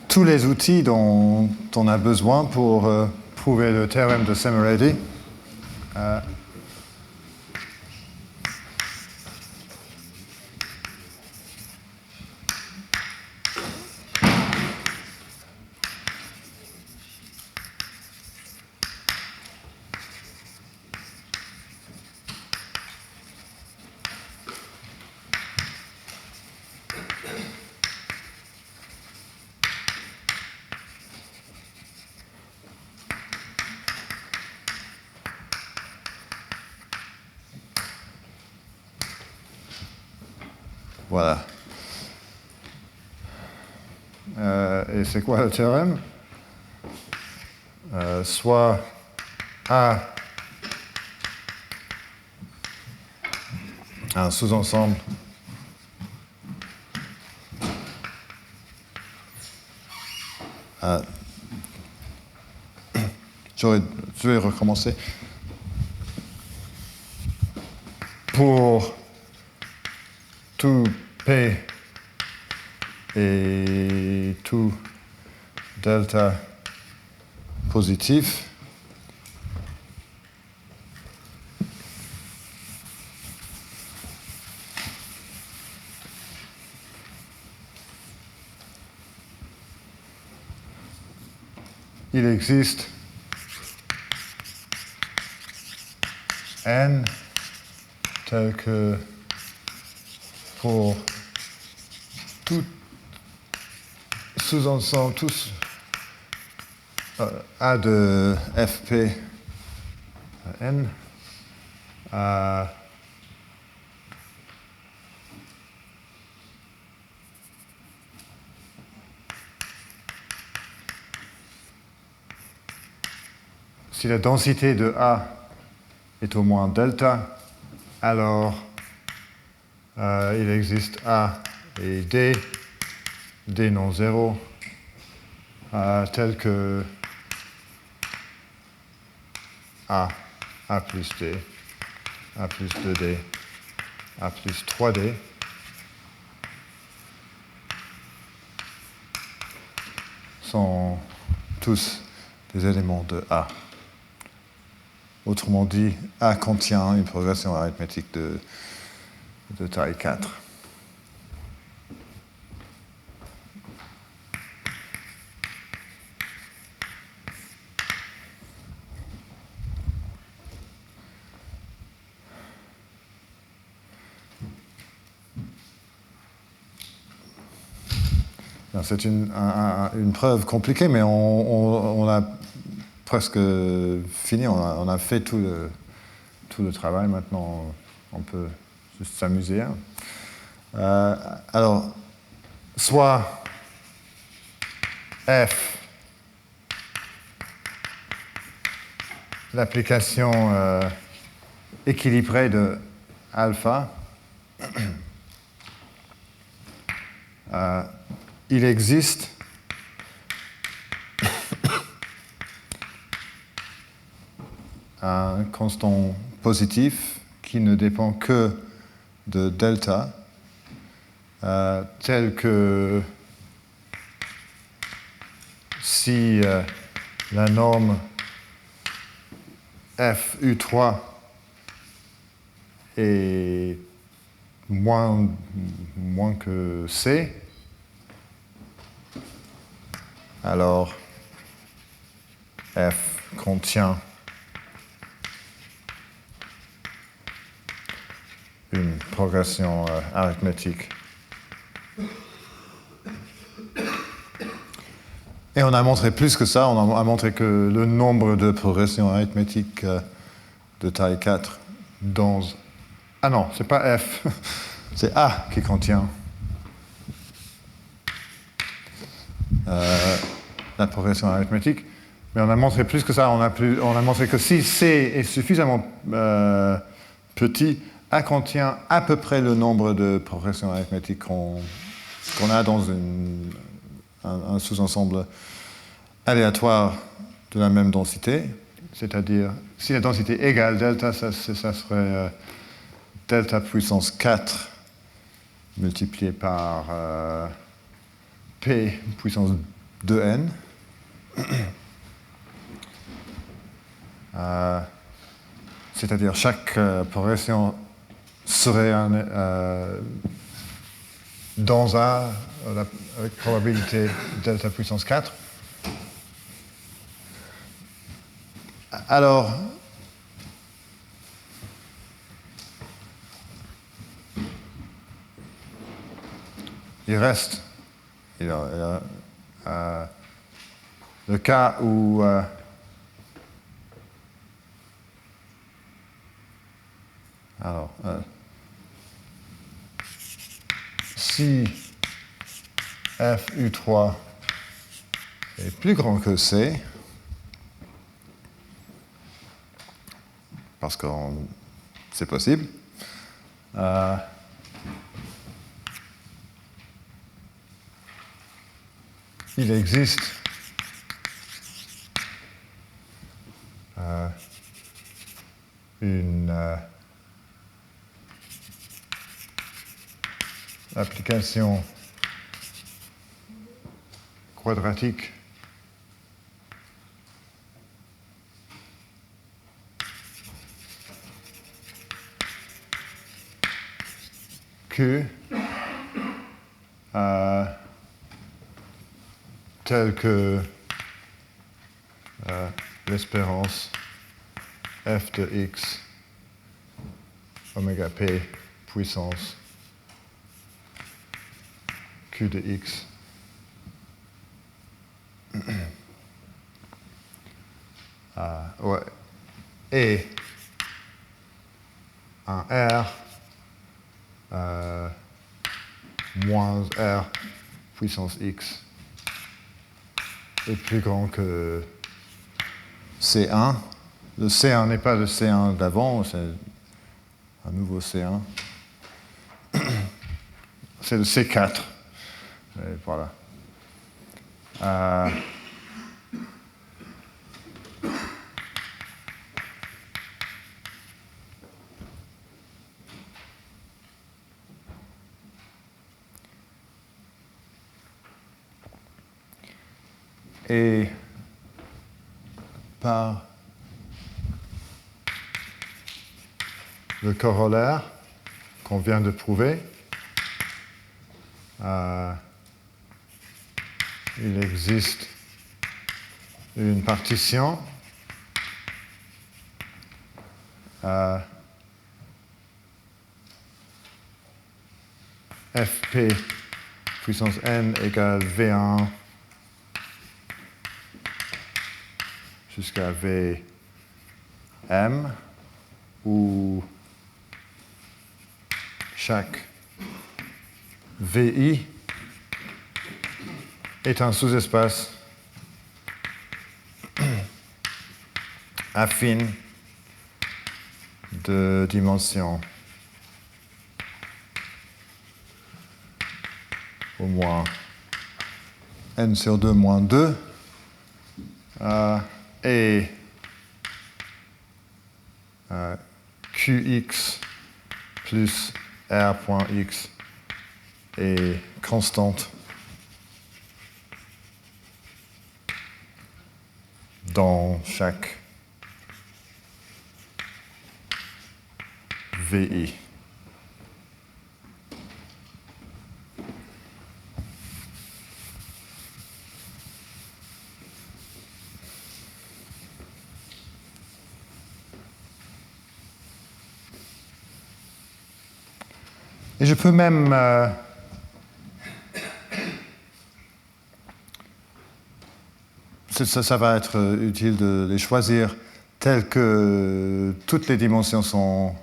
tous les outils dont on a besoin pour prouver le théorème de Semmelredi. Voilà. Et c'est quoi le théorème? Soit A un sous-ensemble je vais recommencer. Pour tout P et tout delta positif, il existe n tel que pour tout sous-ensemble, tous A de Fp n si la densité de A est au moins delta, alors il existe A et D non zéro, tel que A plus D, A plus 2D, A plus 3D, sont tous des éléments de A. Autrement dit, A contient une progression arithmétique de taille 4. C'est une preuve compliquée, mais on a presque fini, on a fait tout le travail. Maintenant, on peut juste s'amuser. Alors, soit F, l'application équilibrée de alpha, il existe un constant positif qui ne dépend que de delta, tel que si la norme FU3 est moins que C, alors F contient une progression arithmétique. Et on a montré plus que ça, on a montré que le nombre de progressions arithmétiques de taille 4 dans... Ah non, c'est pas F, c'est A qui contient la progression arithmétique. Mais on a montré plus que ça, on a montré que si C est suffisamment petit, A contient à peu près le nombre de progressions arithmétiques qu'on a dans un sous-ensemble aléatoire de la même densité. c'est-à-dire si la densité égale delta, ça serait delta puissance 4 multiplié par P puissance 2n. C'est-à-dire chaque progression serait dans A avec probabilité delta puissance 4. Alors, il reste le cas où si f U3 est plus grand que C, parce que c'est possible, il existe une application quadratique Q telle que l'espérance f de x oméga p puissance q de x ouais, et un r moins r puissance x est plus grand que C1. Le C1 n'est pas le C1 d'avant, c'est un nouveau C1. C'est le C4. Et voilà. Et par le corollaire qu'on vient de prouver, il existe une partition fp puissance n égale v1 jusqu'à vm, où chaque vi est un sous-espace affine de dimension au moins n sur 2 moins 2 et qx plus r.x est constante dans chaque VI. Et je peux même ça va être utile de les choisir telles que toutes les dimensions sont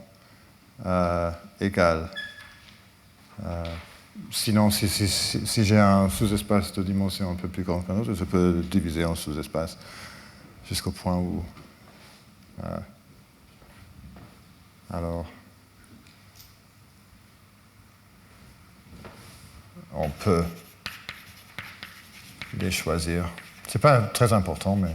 égales. Sinon, si j'ai un sous-espace de dimension un peu plus grand qu'un autre, je peux diviser en sous-espaces jusqu'au point où... alors... on peut les choisir. C'est pas très important, mais...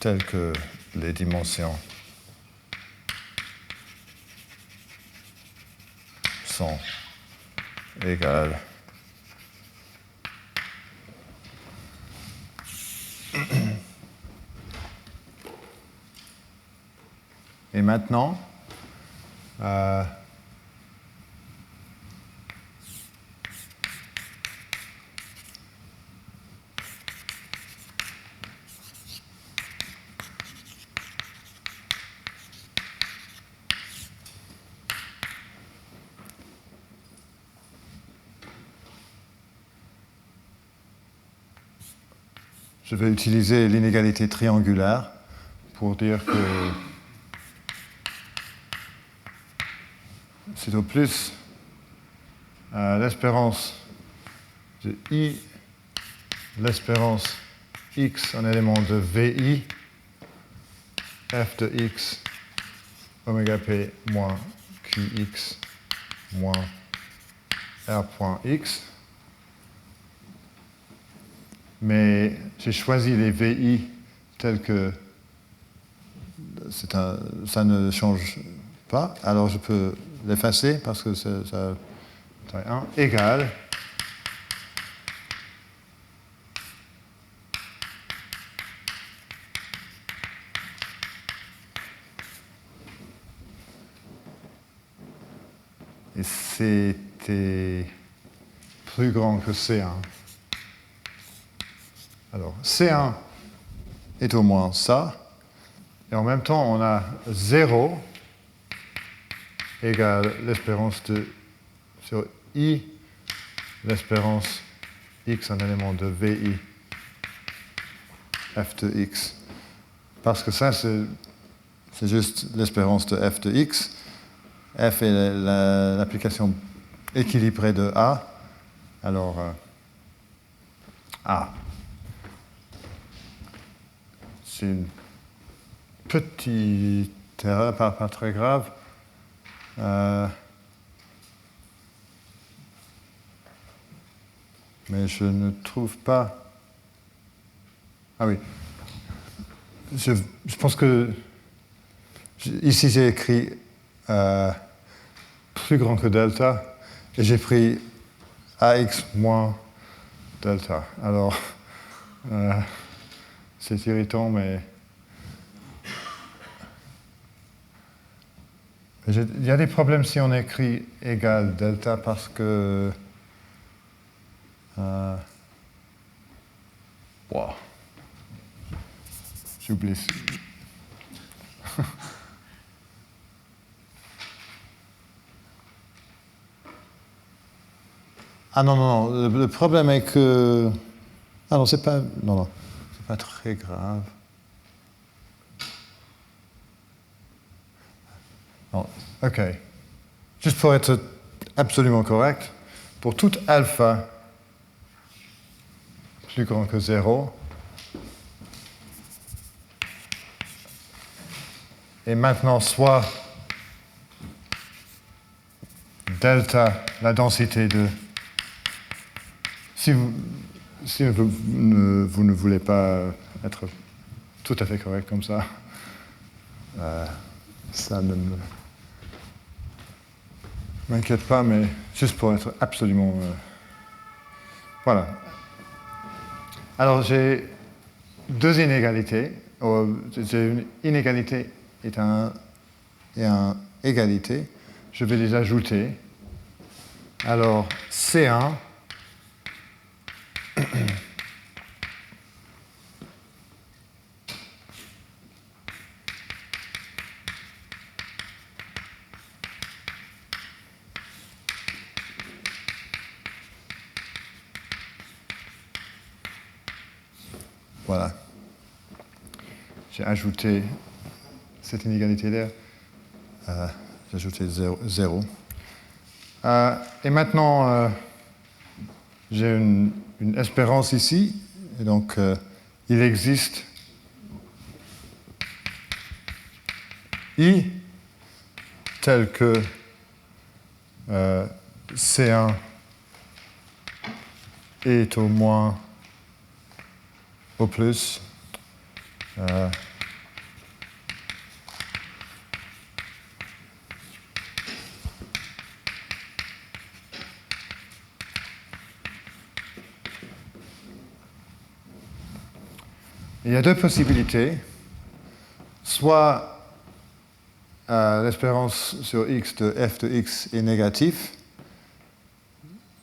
telles que les dimensions sont égales et maintenant, je vais utiliser l'inégalité triangulaire pour dire que c'est au plus l'espérance de I, l'espérance X en élément de VI, f de X, oméga P moins QX moins R.X. Mais j'ai choisi les VI tels que ça ne change pas, alors je peux l'effacer parce que ça taille 1 égale et c'était plus grand que C1. Alors, C1 est au moins ça, et en même temps, on a 0 égale l'espérance de, sur I, l'espérance X, un élément de VI, f de X. Parce que ça, c'est juste l'espérance de f de X. F est l'application équilibrée de A. Alors, A. C'est une petite erreur, pas très grave. Mais je ne trouve pas... Ah oui. Je pense que... Ici, j'ai écrit plus grand que delta, et j'ai pris AX moins delta. Alors... c'est irritant, mais il y a des problèmes si on écrit égal delta parce que wow. J'oublie. Ah non, le problème est que... Ah non, c'est pas... Non. Pas très grave. Non. OK. Juste pour être absolument correct, pour tout alpha plus grand que 0, et maintenant soit delta, la densité de... Si vous ne voulez pas être tout à fait correct comme ça, ça ne m'inquiète pas, mais juste pour être absolument... Voilà. Alors j'ai deux inégalités. J'ai une inégalité et un égalité. Je vais les ajouter. Alors C1... Voilà. J'ai ajouté cette inégalité-là. J'ai ajouté 0. Et maintenant, j'ai une espérance ici. Et donc, il existe I tel que C1 est au moins au plus Il y a deux possibilités. Soit l'espérance sur x de f de x est négatif,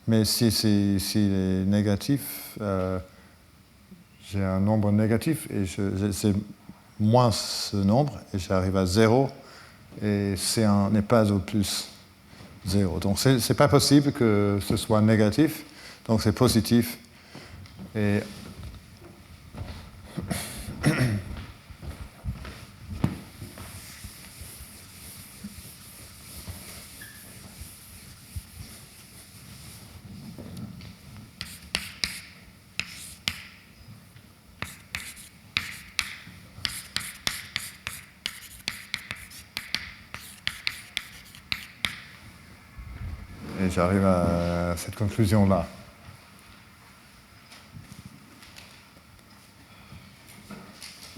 mais si est négatif, j'ai un nombre négatif et c'est moins ce nombre et j'arrive à 0 et C1 n'est pas au plus 0. Donc ce n'est pas possible que ce soit négatif, donc c'est positif. Et j'arrive à cette conclusion-là.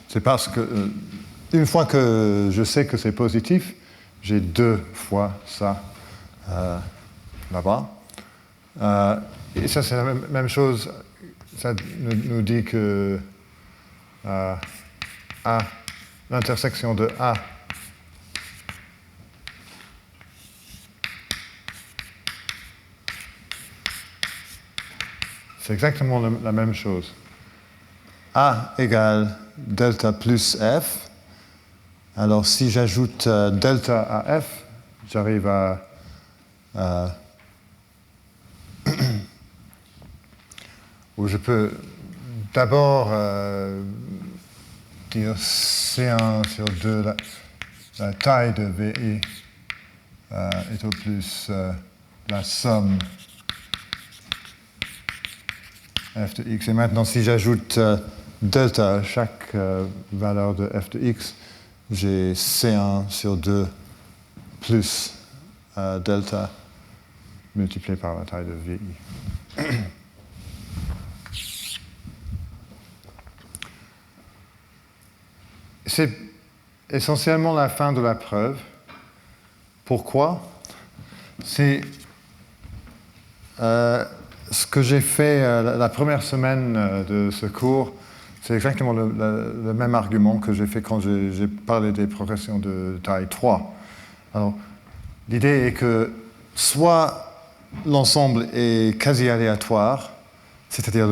C'est parce que, une fois que je sais que c'est positif, j'ai 2 fois ça là-bas. Et ça, c'est la même chose. Ça nous dit que l'intersection de A c'est exactement la même chose. A égale delta plus F. Alors si j'ajoute delta à F, j'arrive à où je peux d'abord dire C1 sur 2, la taille de VI est au plus la somme f de x. Et maintenant, si j'ajoute delta à chaque valeur de f de x, j'ai C1 sur 2 plus delta multiplié par la taille de VI. C'est essentiellement la fin de la preuve. Pourquoi? C'est ce que j'ai fait la première semaine de ce cours, c'est exactement le même argument que j'ai fait quand j'ai parlé des progressions de taille 3. Alors, l'idée est que soit l'ensemble est quasi aléatoire, c'est-à-dire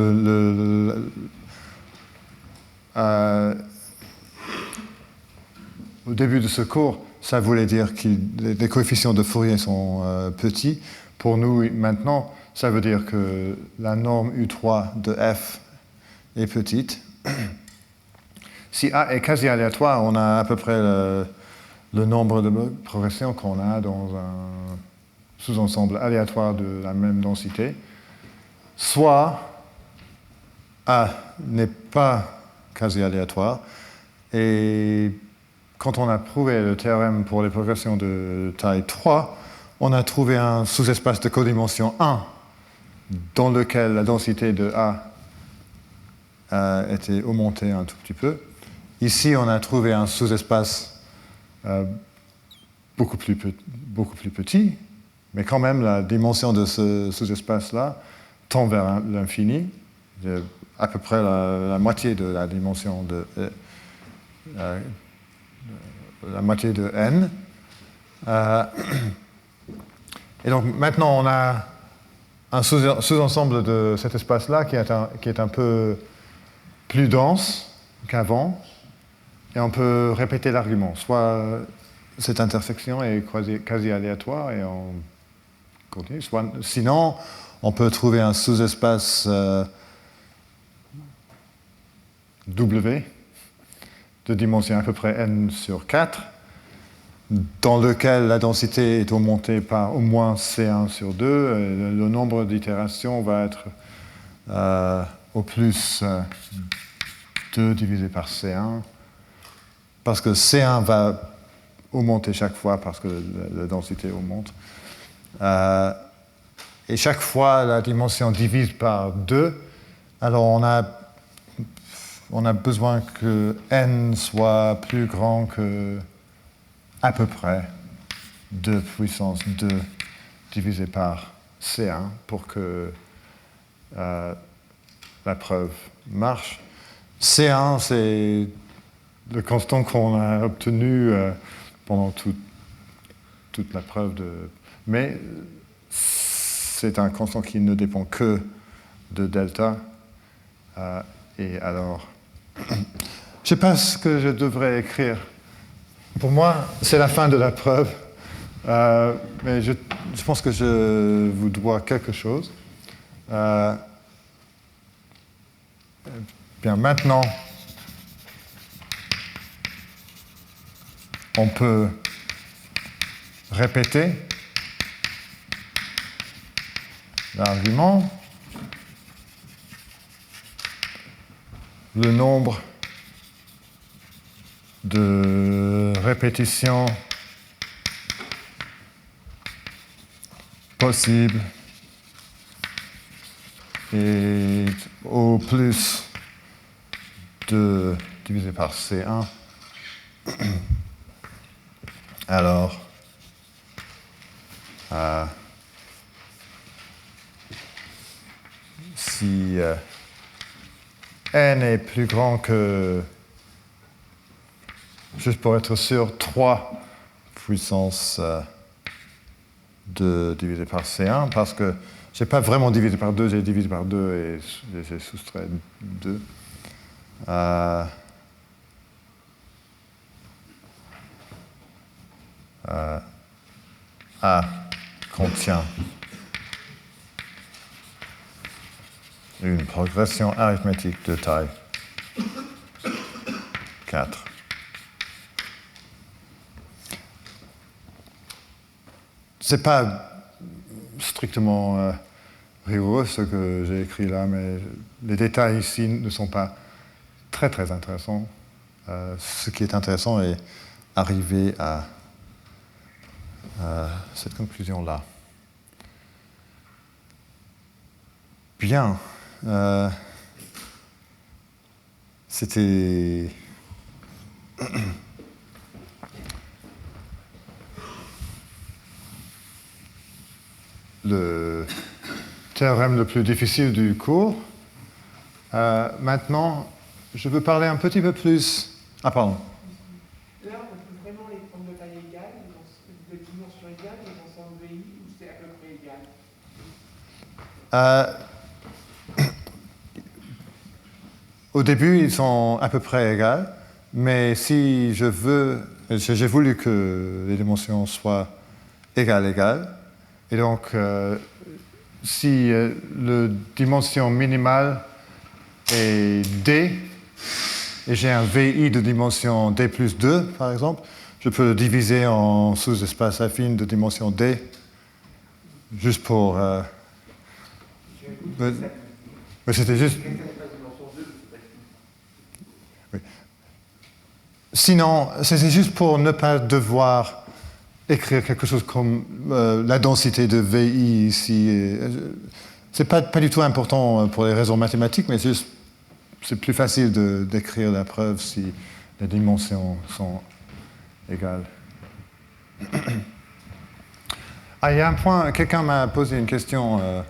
au début de ce cours, ça voulait dire que les coefficients de Fourier sont petits. Pour nous, maintenant, ça veut dire que la norme U3 de f est petite. Si A est quasi aléatoire, on a à peu près le nombre de progressions qu'on a dans un sous-ensemble aléatoire de la même densité. Soit A n'est pas quasi aléatoire, et quand on a prouvé le théorème pour les progressions de taille 3, on a trouvé un sous-espace de codimension 1 dans lequel la densité de A était augmentée un tout petit peu. Ici, on a trouvé un sous-espace beaucoup plus petit, mais quand même, la dimension de ce sous-espace-là tend vers l'infini, à peu près la moitié de la dimension de la moitié de n. Et donc maintenant, on a un sous-ensemble de cet espace-là qui est un peu plus dense qu'avant, et on peut répéter l'argument. Soit cette intersection est quasi aléatoire et on continue, sinon on peut trouver un sous-espace W de dimension à peu près n sur 4, dans lequel la densité est augmentée par au moins C1 sur 2, et le nombre d'itérations va être au plus 2 divisé par C1, parce que C1 va augmenter chaque fois parce que la densité augmente. Et chaque fois, la dimension divise par 2, alors on a besoin que n soit plus grand que à peu près 2 puissance 2 divisé par C1 pour que la preuve marche. C1, c'est le constant qu'on a obtenu pendant toute la preuve Mais c'est un constant qui ne dépend que de delta. Et alors, je ne sais pas ce que je devrais écrire. Pour moi, c'est la fin de la preuve. Mais je pense que je vous dois quelque chose. Bien, maintenant, on peut répéter l'argument. Le nombre de répétitions possibles est au plus de divisé par C1. Alors, si n est plus grand que, juste pour être sûr, 3 puissance 2 divisé par C1, parce que je n'ai pas vraiment divisé par 2, j'ai divisé par 2 et j'ai soustrait 2. A contient une progression arithmétique de taille 4. Ce n'est pas strictement rigoureux ce que j'ai écrit là, mais les détails ici ne sont pas très très intéressants. Ce qui est intéressant est arriver à cette conclusion-là. Bien. C'était le théorème le plus difficile du cours. Maintenant, je veux parler un petit peu plus. Ah, pardon. Là, on peut vraiment les prendre de taille égale, de dimension égale, et dans un VI où c'est à peu près égal. Au début, ils sont à peu près égales, mais si je veux, j'ai voulu que les dimensions soient égales, et donc si la dimension minimale est D, et j'ai un VI de dimension D plus 2, par exemple, je peux le diviser en sous-espaces affines de dimension D, juste pour... mais c'était juste... Oui. Sinon, c'est juste pour ne pas devoir écrire quelque chose comme la densité de VI ici. C'est pas du tout important pour les raisons mathématiques, mais c'est plus facile d'écrire la preuve si les dimensions sont égales. Ah, il y a un point, quelqu'un m'a posé une question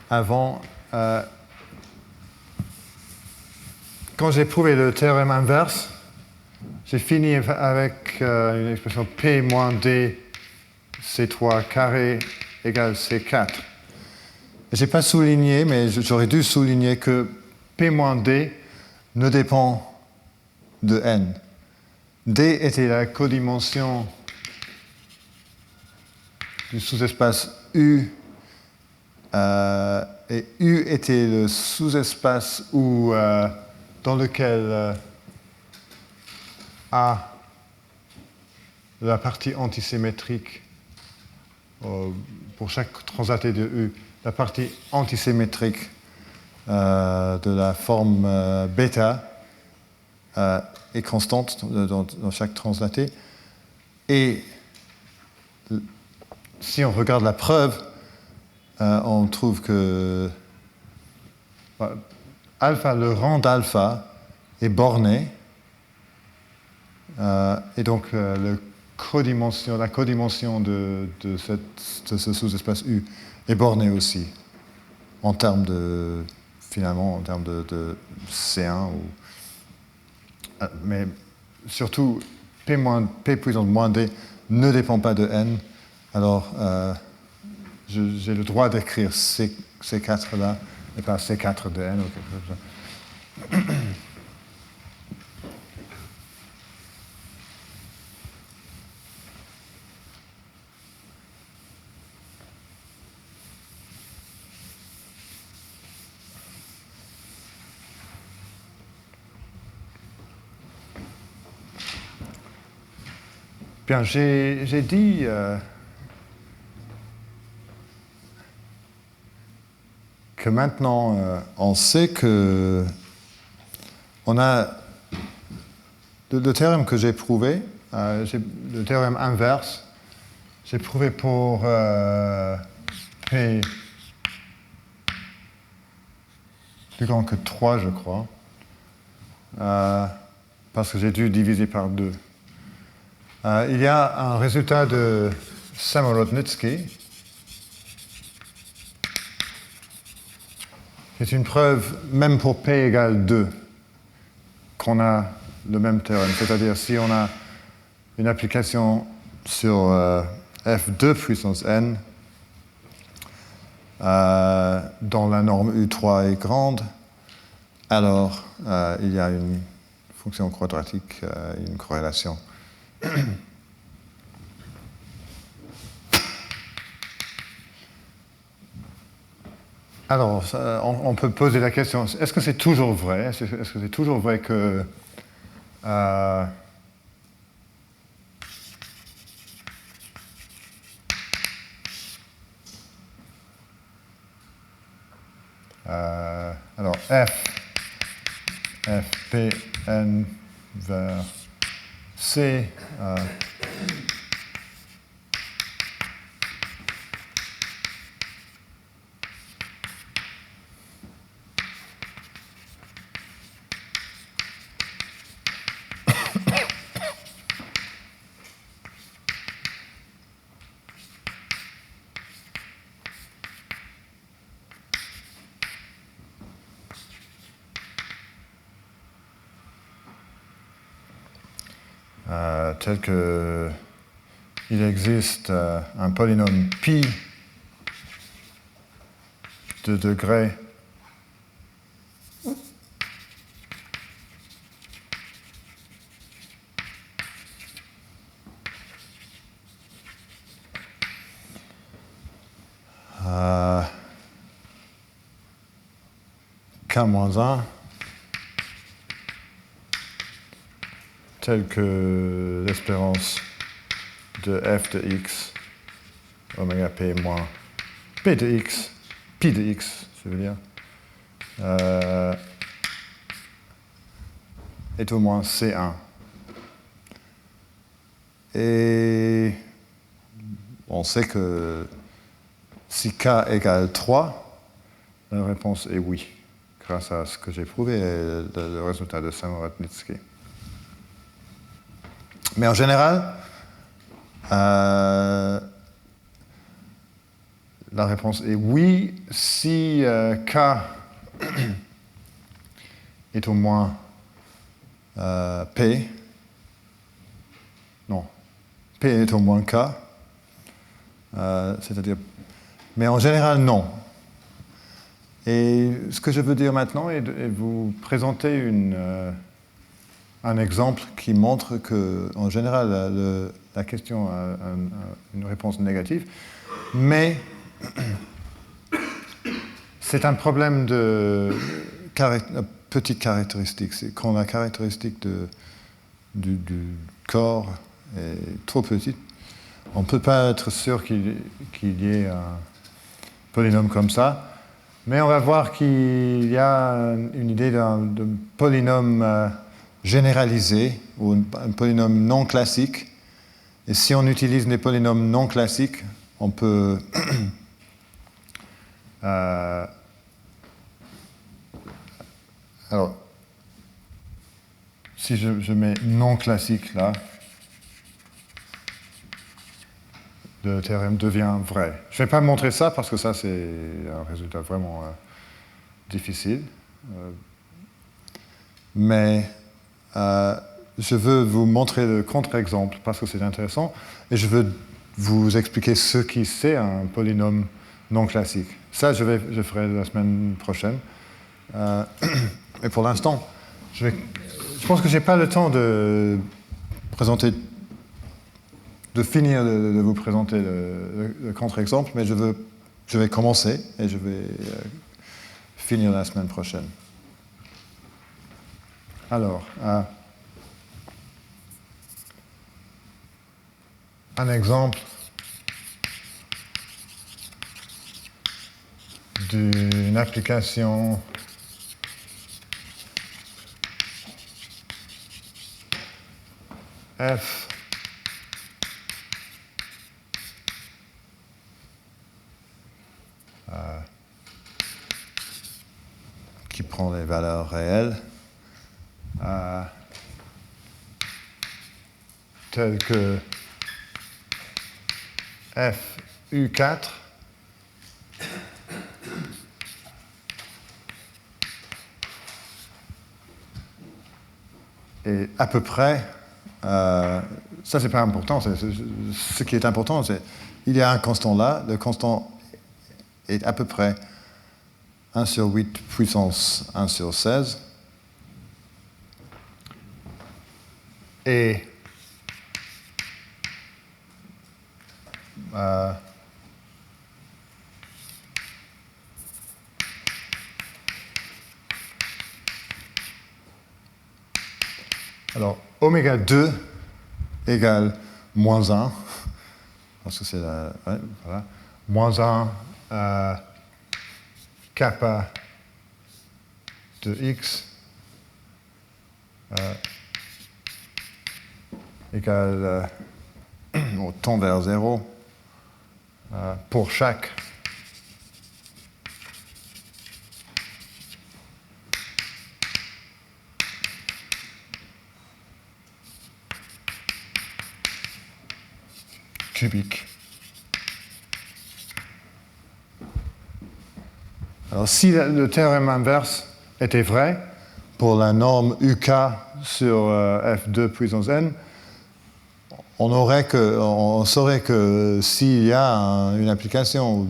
avant. Quand j'ai prouvé le théorème inverse, j'ai fini avec une expression P moins D C3 carré égale C4. Je n'ai pas souligné, mais j'aurais dû souligner que P moins D ne dépend de N. D était la codimension du sous-espace U, et U était le sous-espace où, dans lequel A, la partie antisymétrique, pour chaque translaté de U, la partie antisymétrique de la forme bêta est constante dans chaque translaté. Et si on regarde la preuve, on trouve que alpha, le rang d'alpha est borné, et donc la codimension de ce sous-espace U est bornée aussi, en termes de finalement, en termes de C1. Mais surtout, P puissance moins D ne dépend pas de n. Alors, j'ai le droit d'écrire C4 là, et pas C4 de n ou quelque chose comme ça. Bien, j'ai dit que maintenant, on sait que on a le théorème que j'ai prouvé, le théorème inverse, j'ai prouvé pour P plus grand que 3, je crois, parce que j'ai dû diviser par 2. Il y a un résultat de Samolotnitsky, qui est une preuve, même pour P égale 2, qu'on a le même théorème. C'est-à-dire, si on a une application sur F2 puissance n, dont la norme U3 est grande, alors il y a une fonction quadratique, une corrélation. Alors, on peut poser la question, est-ce que c'est toujours vrai? Est-ce que c'est toujours vrai que alors F, P, N vers C tel que il existe un polynôme pi de degré K-1 tel que l'espérance de f de x oméga p moins p de x, pi de x, ça veut dire, est au moins C1. Et on sait que si k égale 3, la réponse est oui, grâce à ce que j'ai prouvé et le résultat de Samolotnitsky. Mais en général, la réponse est oui si k est au moins p. Non, p est au moins k. C'est-à-dire, mais en général, non. Et ce que je veux dire maintenant est de vous présenter un exemple qui montre que, en général, la question a une réponse négative, mais c'est un problème de petite caractéristique. C'est quand la caractéristique du corps est trop petite, on ne peut pas être sûr qu'il y ait un polynôme comme ça, mais on va voir qu'il y a une idée d'un polynôme généralisé, ou un polynôme non classique. Et si on utilise les polynômes non classiques, on peut alors, si je mets non classique là, le théorème devient vrai. Je ne vais pas montrer ça parce que ça c'est un résultat vraiment difficile. Mais je veux vous montrer le contre-exemple parce que c'est intéressant et je veux vous expliquer ce qui c'est un polynôme non classique. Ça, je ferai la semaine prochaine. Et pour l'instant, je pense que je n'ai pas le temps de finir de vous présenter le contre-exemple, mais je vais commencer et je vais finir la semaine prochaine. Alors, un exemple d'une application F qui prend les valeurs réelles telles que F U4 et à peu près, ça c'est pas important, ce qui est important c'est il y a un constant là, le constant est à peu près 1 sur 8 puissance 1 sur 16 et alors, oméga 2 égale moins 1, parce que c'est la... Ouais, voilà. Moins 1 kappa de x égale on tend vers 0 pour chaque cubique. Alors, si le théorème inverse était vrai pour la norme UK sur F2 puissance n, on saurait que s'il y a une application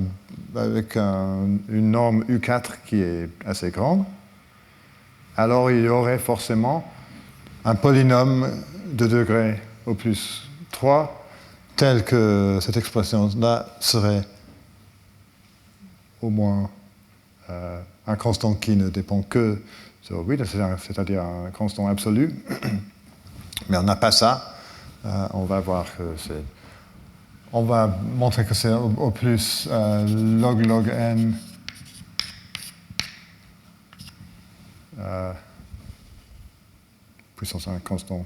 avec une norme U4 qui est assez grande, alors il y aurait forcément un polynôme de degré au plus 3 tel que cette expression-là serait au moins un constant qui ne dépend que sur 8, c'est-à-dire un constant absolu. Mais on n'a pas ça. On va voir que c'est... On va montrer que c'est au plus log n puissance 1 constant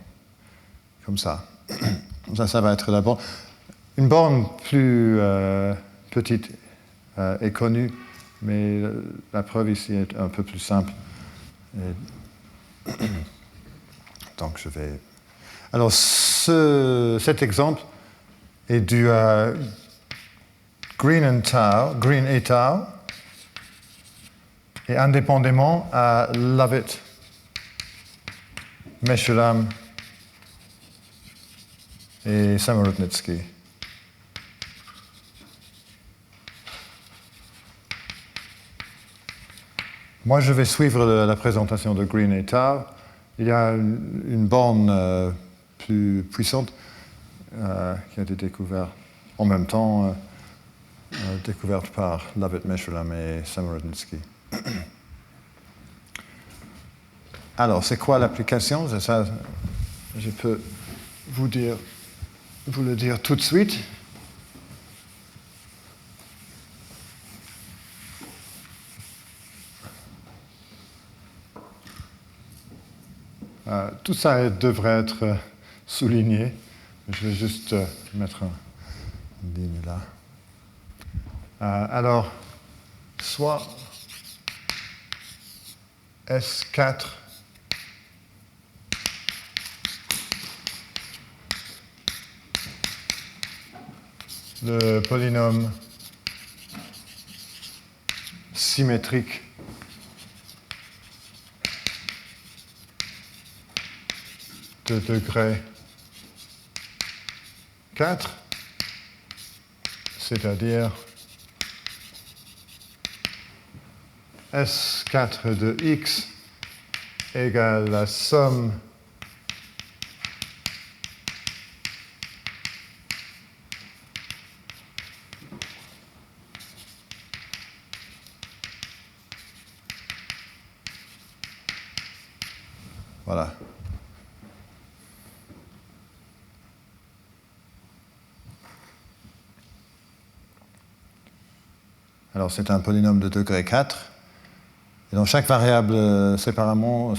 comme ça. Ça va être d'abord. Une borne plus petite est connue, mais la preuve ici est un peu plus simple. Donc je vais... Alors cet exemple est dû à Green et Tao, et indépendamment à Lovett, Meshulam et Samorodnitsky. Moi, je vais suivre la présentation de Green et Tao. Il y a une borne plus puissante qui a été découverte en même temps, découverte par Lovett, Meshulam et Samorodnitsky. Alors, c'est quoi l'application? Ça, je peux vous le dire tout de suite. Tout ça devrait être souligné. Je vais juste mettre une ligne là. Alors, soit S4 le polynôme symétrique de degré 4, c'est-à-dire S4 de x égale la somme voilà. Alors c'est un polynôme de degré 4. Et dans chaque variable séparément,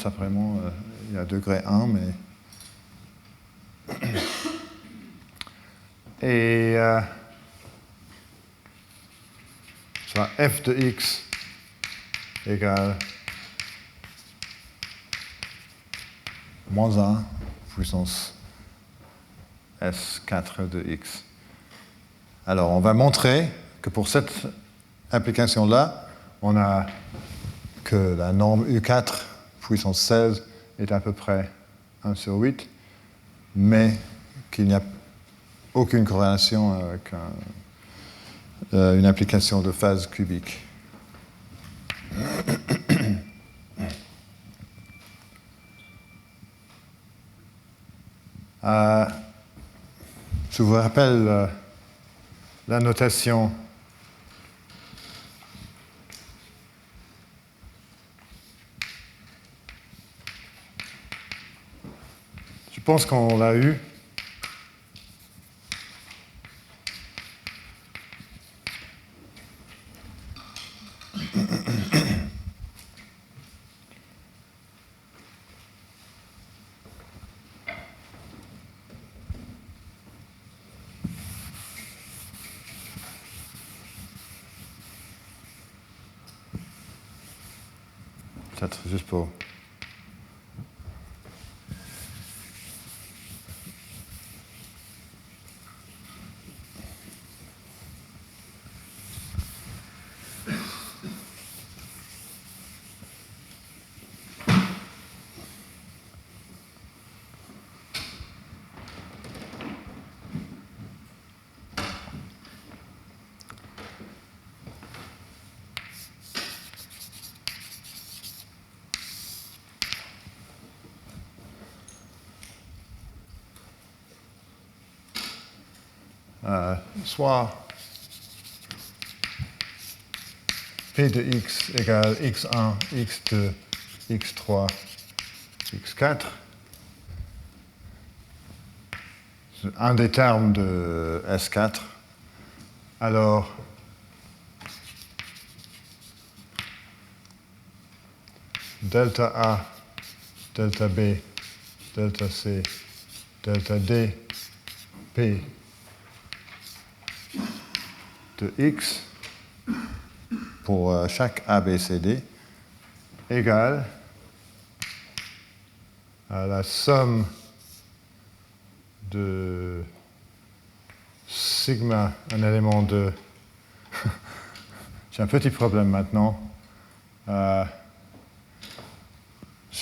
il y a degré 1, mais... Et soit f de x égale moins 1 puissance S4 de x. Alors, on va montrer que pour cette application-là, on a que la norme U4 puissance 16 est à peu près 1 sur 8, mais qu'il n'y a aucune corrélation avec une application de phase cubique. Je vous rappelle la notation. Je pense qu'on l'a eu. Peut-être juste pour... soit P de x égale x1, x2, x3, x4. Un des termes de S4. Alors, delta A, delta B, delta C, delta D, P de x pour chaque A, B, C, D égale à la somme de sigma, un élément de... J'ai un petit problème maintenant. Je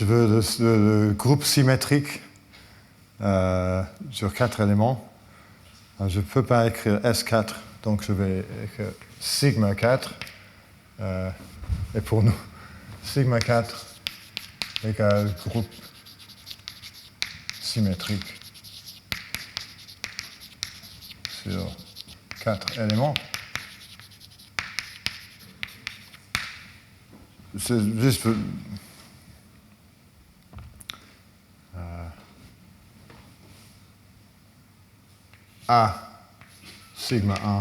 veux le groupe symétrique sur 4 éléments. Alors, je ne peux pas écrire S4, donc je vais écrire sigma 4. Et pour nous, sigma 4 égale groupe symétrique sur 4 éléments. C'est juste... A, sigma 1,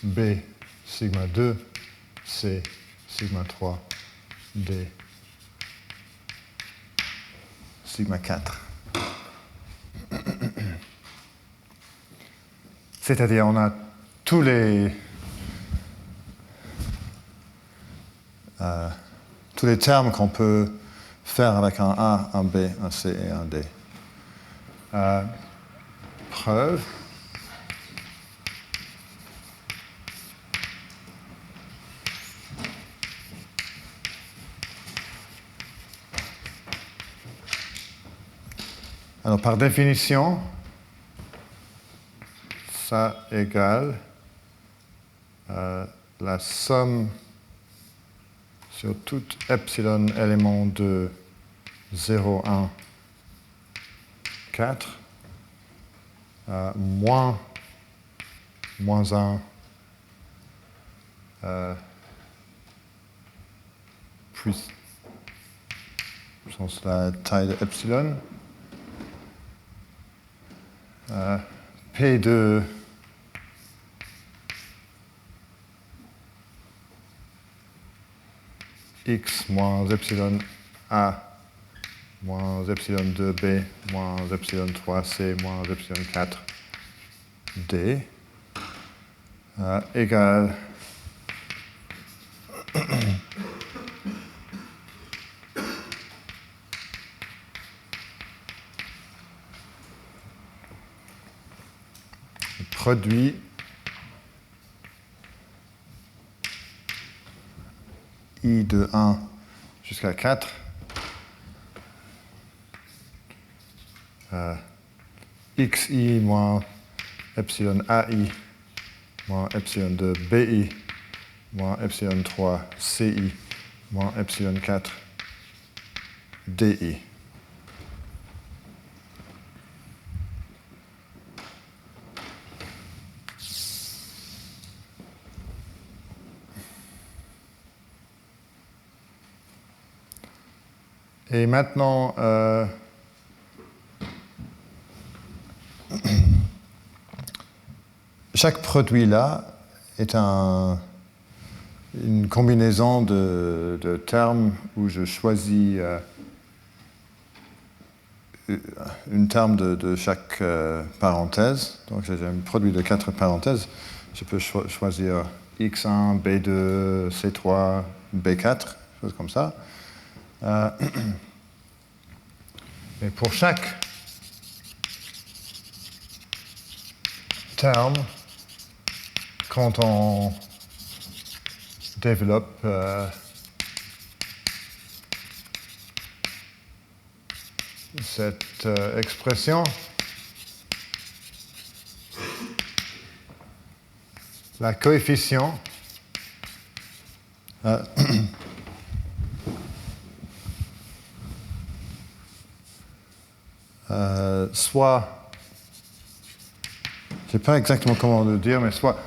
B, sigma 2, C, sigma 3, D, sigma 4. C'est-à-dire, on a tous les termes qu'on peut faire avec un A, un B, un C et un D. Preuve. Alors, par définition, ça égale la somme sur tout epsilon élément de 0, 1, 4, moins 1, puissance la taille de epsilon, P de x moins epsilon A moins epsilon 2b moins epsilon 3c moins epsilon 4d égale produit I de 1 jusqu'à 4 xi moins epsilon ai moins epsilon 2 bi moins epsilon 3 ci moins epsilon 4 di. Et maintenant, chaque produit là est une combinaison de termes où je choisis une terme de chaque parenthèse. Donc j'ai un produit de 4 parenthèses. Je peux choisir x1, b2, c3, b4, choses comme ça. Mais pour chaque terme, quand on développe cette expression, la coefficient soit, je ne sais pas exactement comment le dire, mais soit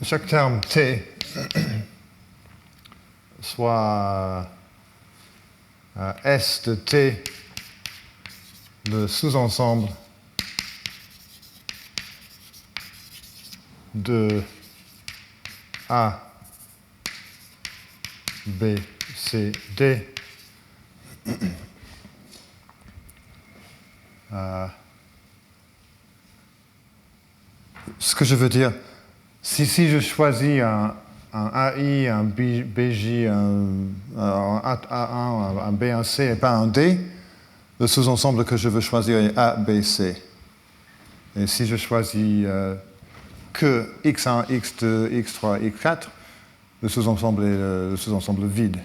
chaque terme t soit S de t, le sous-ensemble de A, B, C, D. Ce que je veux dire, si je choisis un AI, un BJ, un A1, un B, un C et pas un D, le sous-ensemble que je veux choisir est A, B, C. Et si je choisis que X1, X2, X3, X4, le sous-ensemble est le sous-ensemble vide,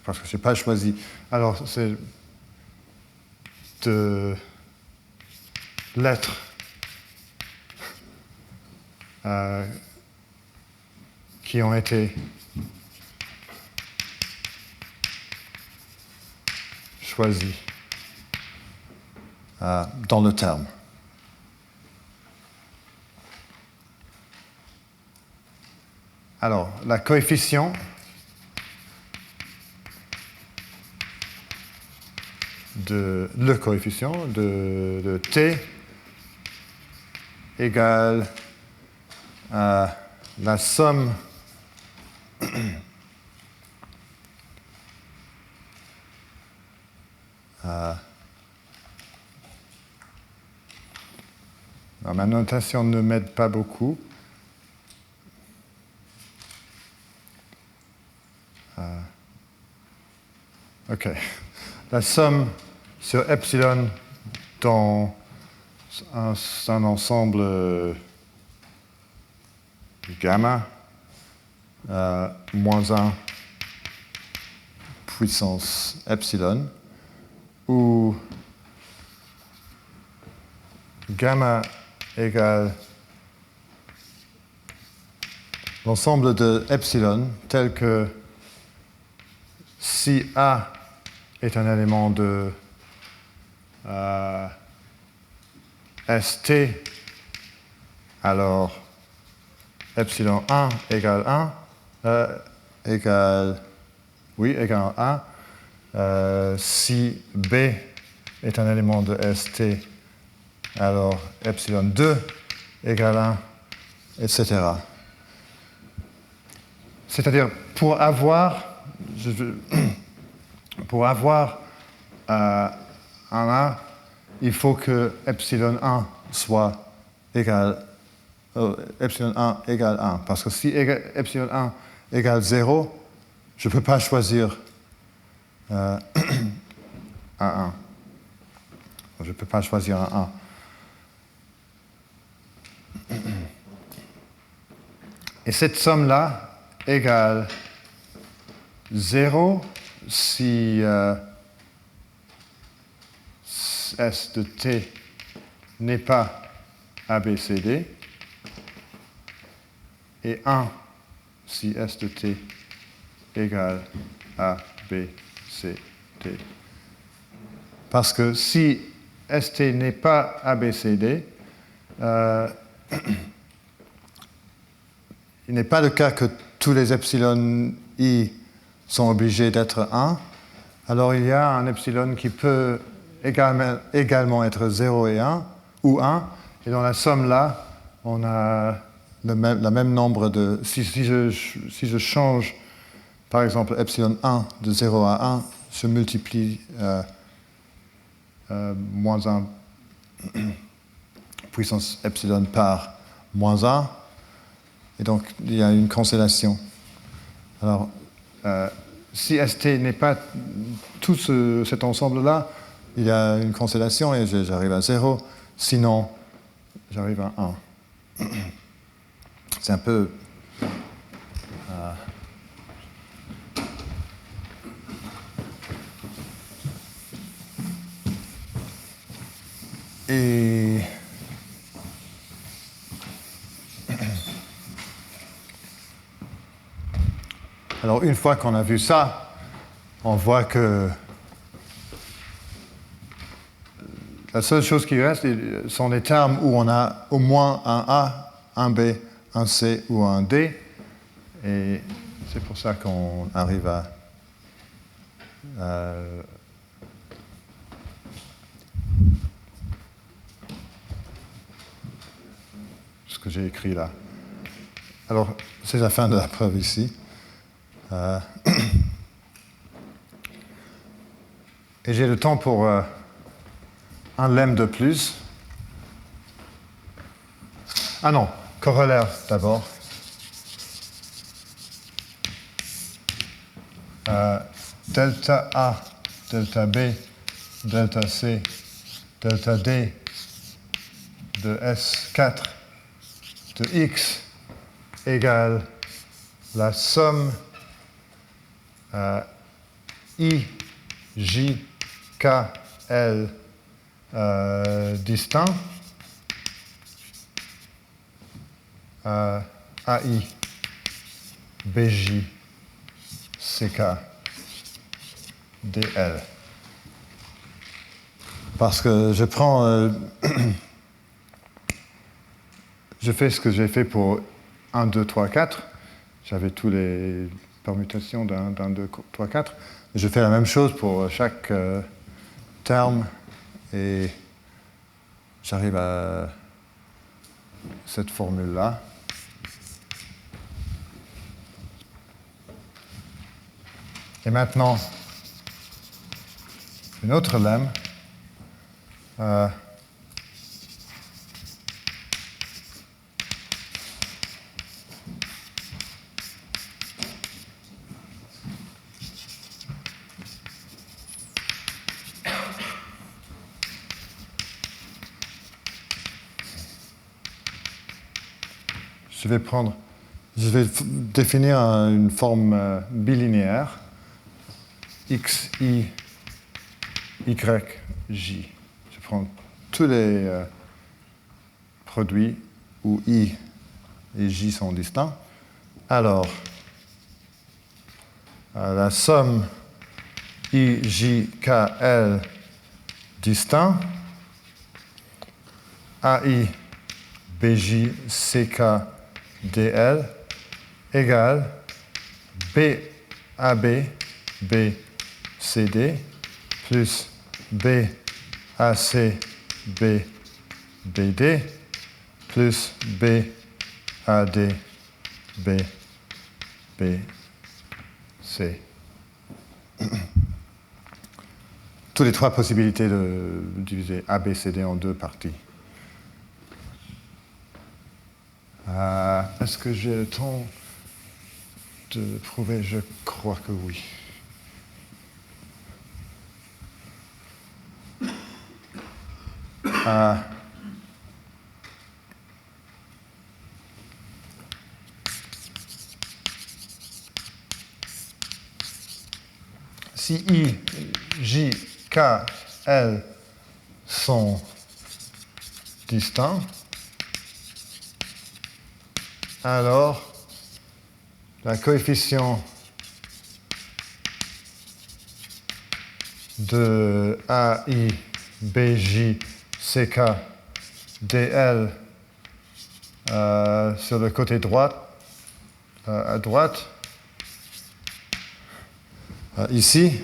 parce que je n'ai pas choisi. Alors, c'est de lettres qui ont été choisies dans le terme. Alors, la coefficient le coefficient de t égale à la somme ma notation ne m'aide pas beaucoup. OK. La somme sur epsilon dans un ensemble gamma moins 1 puissance epsilon, où gamma égale l'ensemble de epsilon tel que si A est un élément de ST, alors epsilon 1 égale 1, égale 1. Si B est un élément de ST, alors epsilon 2 égale 1, etc. C'est-à-dire, pour avoir un A, il faut que epsilon 1 soit égal, epsilon 1 égale 1. Parce que si epsilon 1 égale 0, je ne peux pas choisir un 1. Je ne peux pas choisir un 1. Et cette somme-là égale 0 si S de t n'est pas ABCD et 1 si S de t égale ABCD. Parce que si ST n'est pas ABCD, il n'est pas le cas que tous les epsilon I sont obligés d'être 1. Alors il y a un epsilon qui peut également être 0 et 1, ou 1. Et dans la somme là, on a le même nombre de... Si je change, par exemple, epsilon 1 de 0 à 1, je multiplie moins 1 puissance epsilon par moins 1. Et donc, il y a une constellation. Alors, si ST n'est pas tout cet ensemble-là, il y a une constellation et j'arrive à 0. Sinon, j'arrive à 1. C'est un peu... Et... Alors, une fois qu'on a vu ça, on voit que la seule chose qui reste sont les termes où on a au moins un A, un B, un C ou un D. Et c'est pour ça qu'on arrive à ce que j'ai écrit là. Alors, c'est la fin de la preuve ici. Et j'ai le temps pour un lemme de plus. Ah non, corollaire d'abord. Delta A, delta B, delta C, delta D de S4 de X égale la somme I, J, K, L distinct AI, BJ, CK, DL. Parce que je prends... je fais ce que j'ai fait pour 1, 2, 3, 4. J'avais toutes les permutations d'un 2, 3, 4. Je fais la même chose pour chaque terme et j'arrive à cette formule-là. Et maintenant, une autre lemme. Je vais définir une forme bilinéaire, x, y, j. Je prends tous les produit où I et J sont distincts, alors la somme I, J, K, L distinct, AI, BJ, CK, DL égale BAB, BCD plus BAC, BBD plus BAD, BBC. Toutes les trois possibilités de diviser ABCD en deux parties. Est-ce que j'ai le temps de prouver? Je crois que oui. Si I, J, K, L sont distincts, alors la coefficient de AI, BJ, CK, DL sur le côté droit, à droite, ici,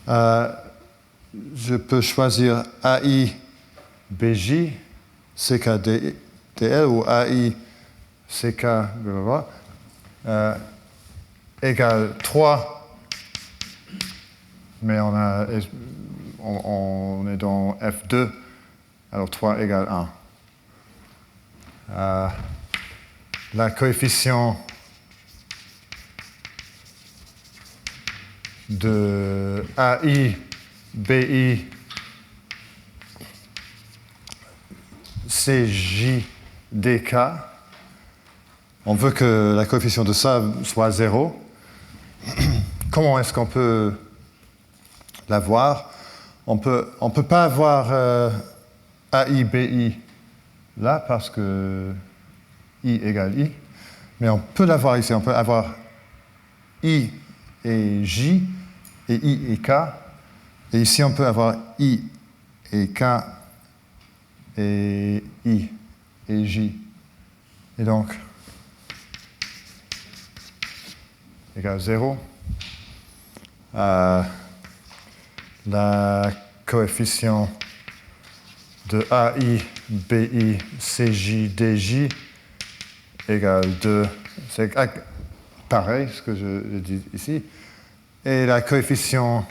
je peux choisir AI, BJ, CK, DL ou AI, CK, égale 3, mais on est dans F2, alors 3 égale 1. La coefficient de AI, BI, CJ, DK, on veut que la coefficient de ça soit 0. Comment est-ce qu'on peut l'avoir? On peut pas avoir AI, BI là parce que I égale I, mais on peut l'avoir ici. On peut avoir I et J, et I et K, et ici on peut avoir I et K, et I et J. Et donc, égale 0. La coefficient de AI, BI, CJ, DJ égale 2. C'est pareil, ce que je dis ici. Et la coefficient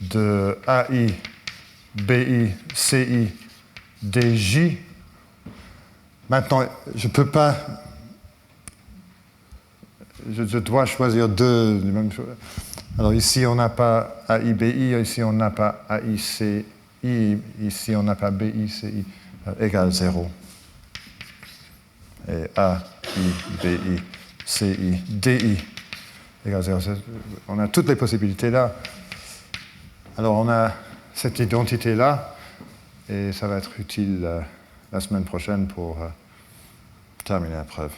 de AI, BI, CI, DJ. Maintenant, je ne peux pas... Je dois choisir deux du même chose. Alors ici, on n'a pas AI, BI, ici, on n'a pas AI, CI, ici, on n'a pas BI, CI, égale 0. Et AI, BI, CI, DI égale 0. On a toutes les possibilités là. Alors on a cette identité-là, et ça va être utile la semaine prochaine pour terminer la preuve.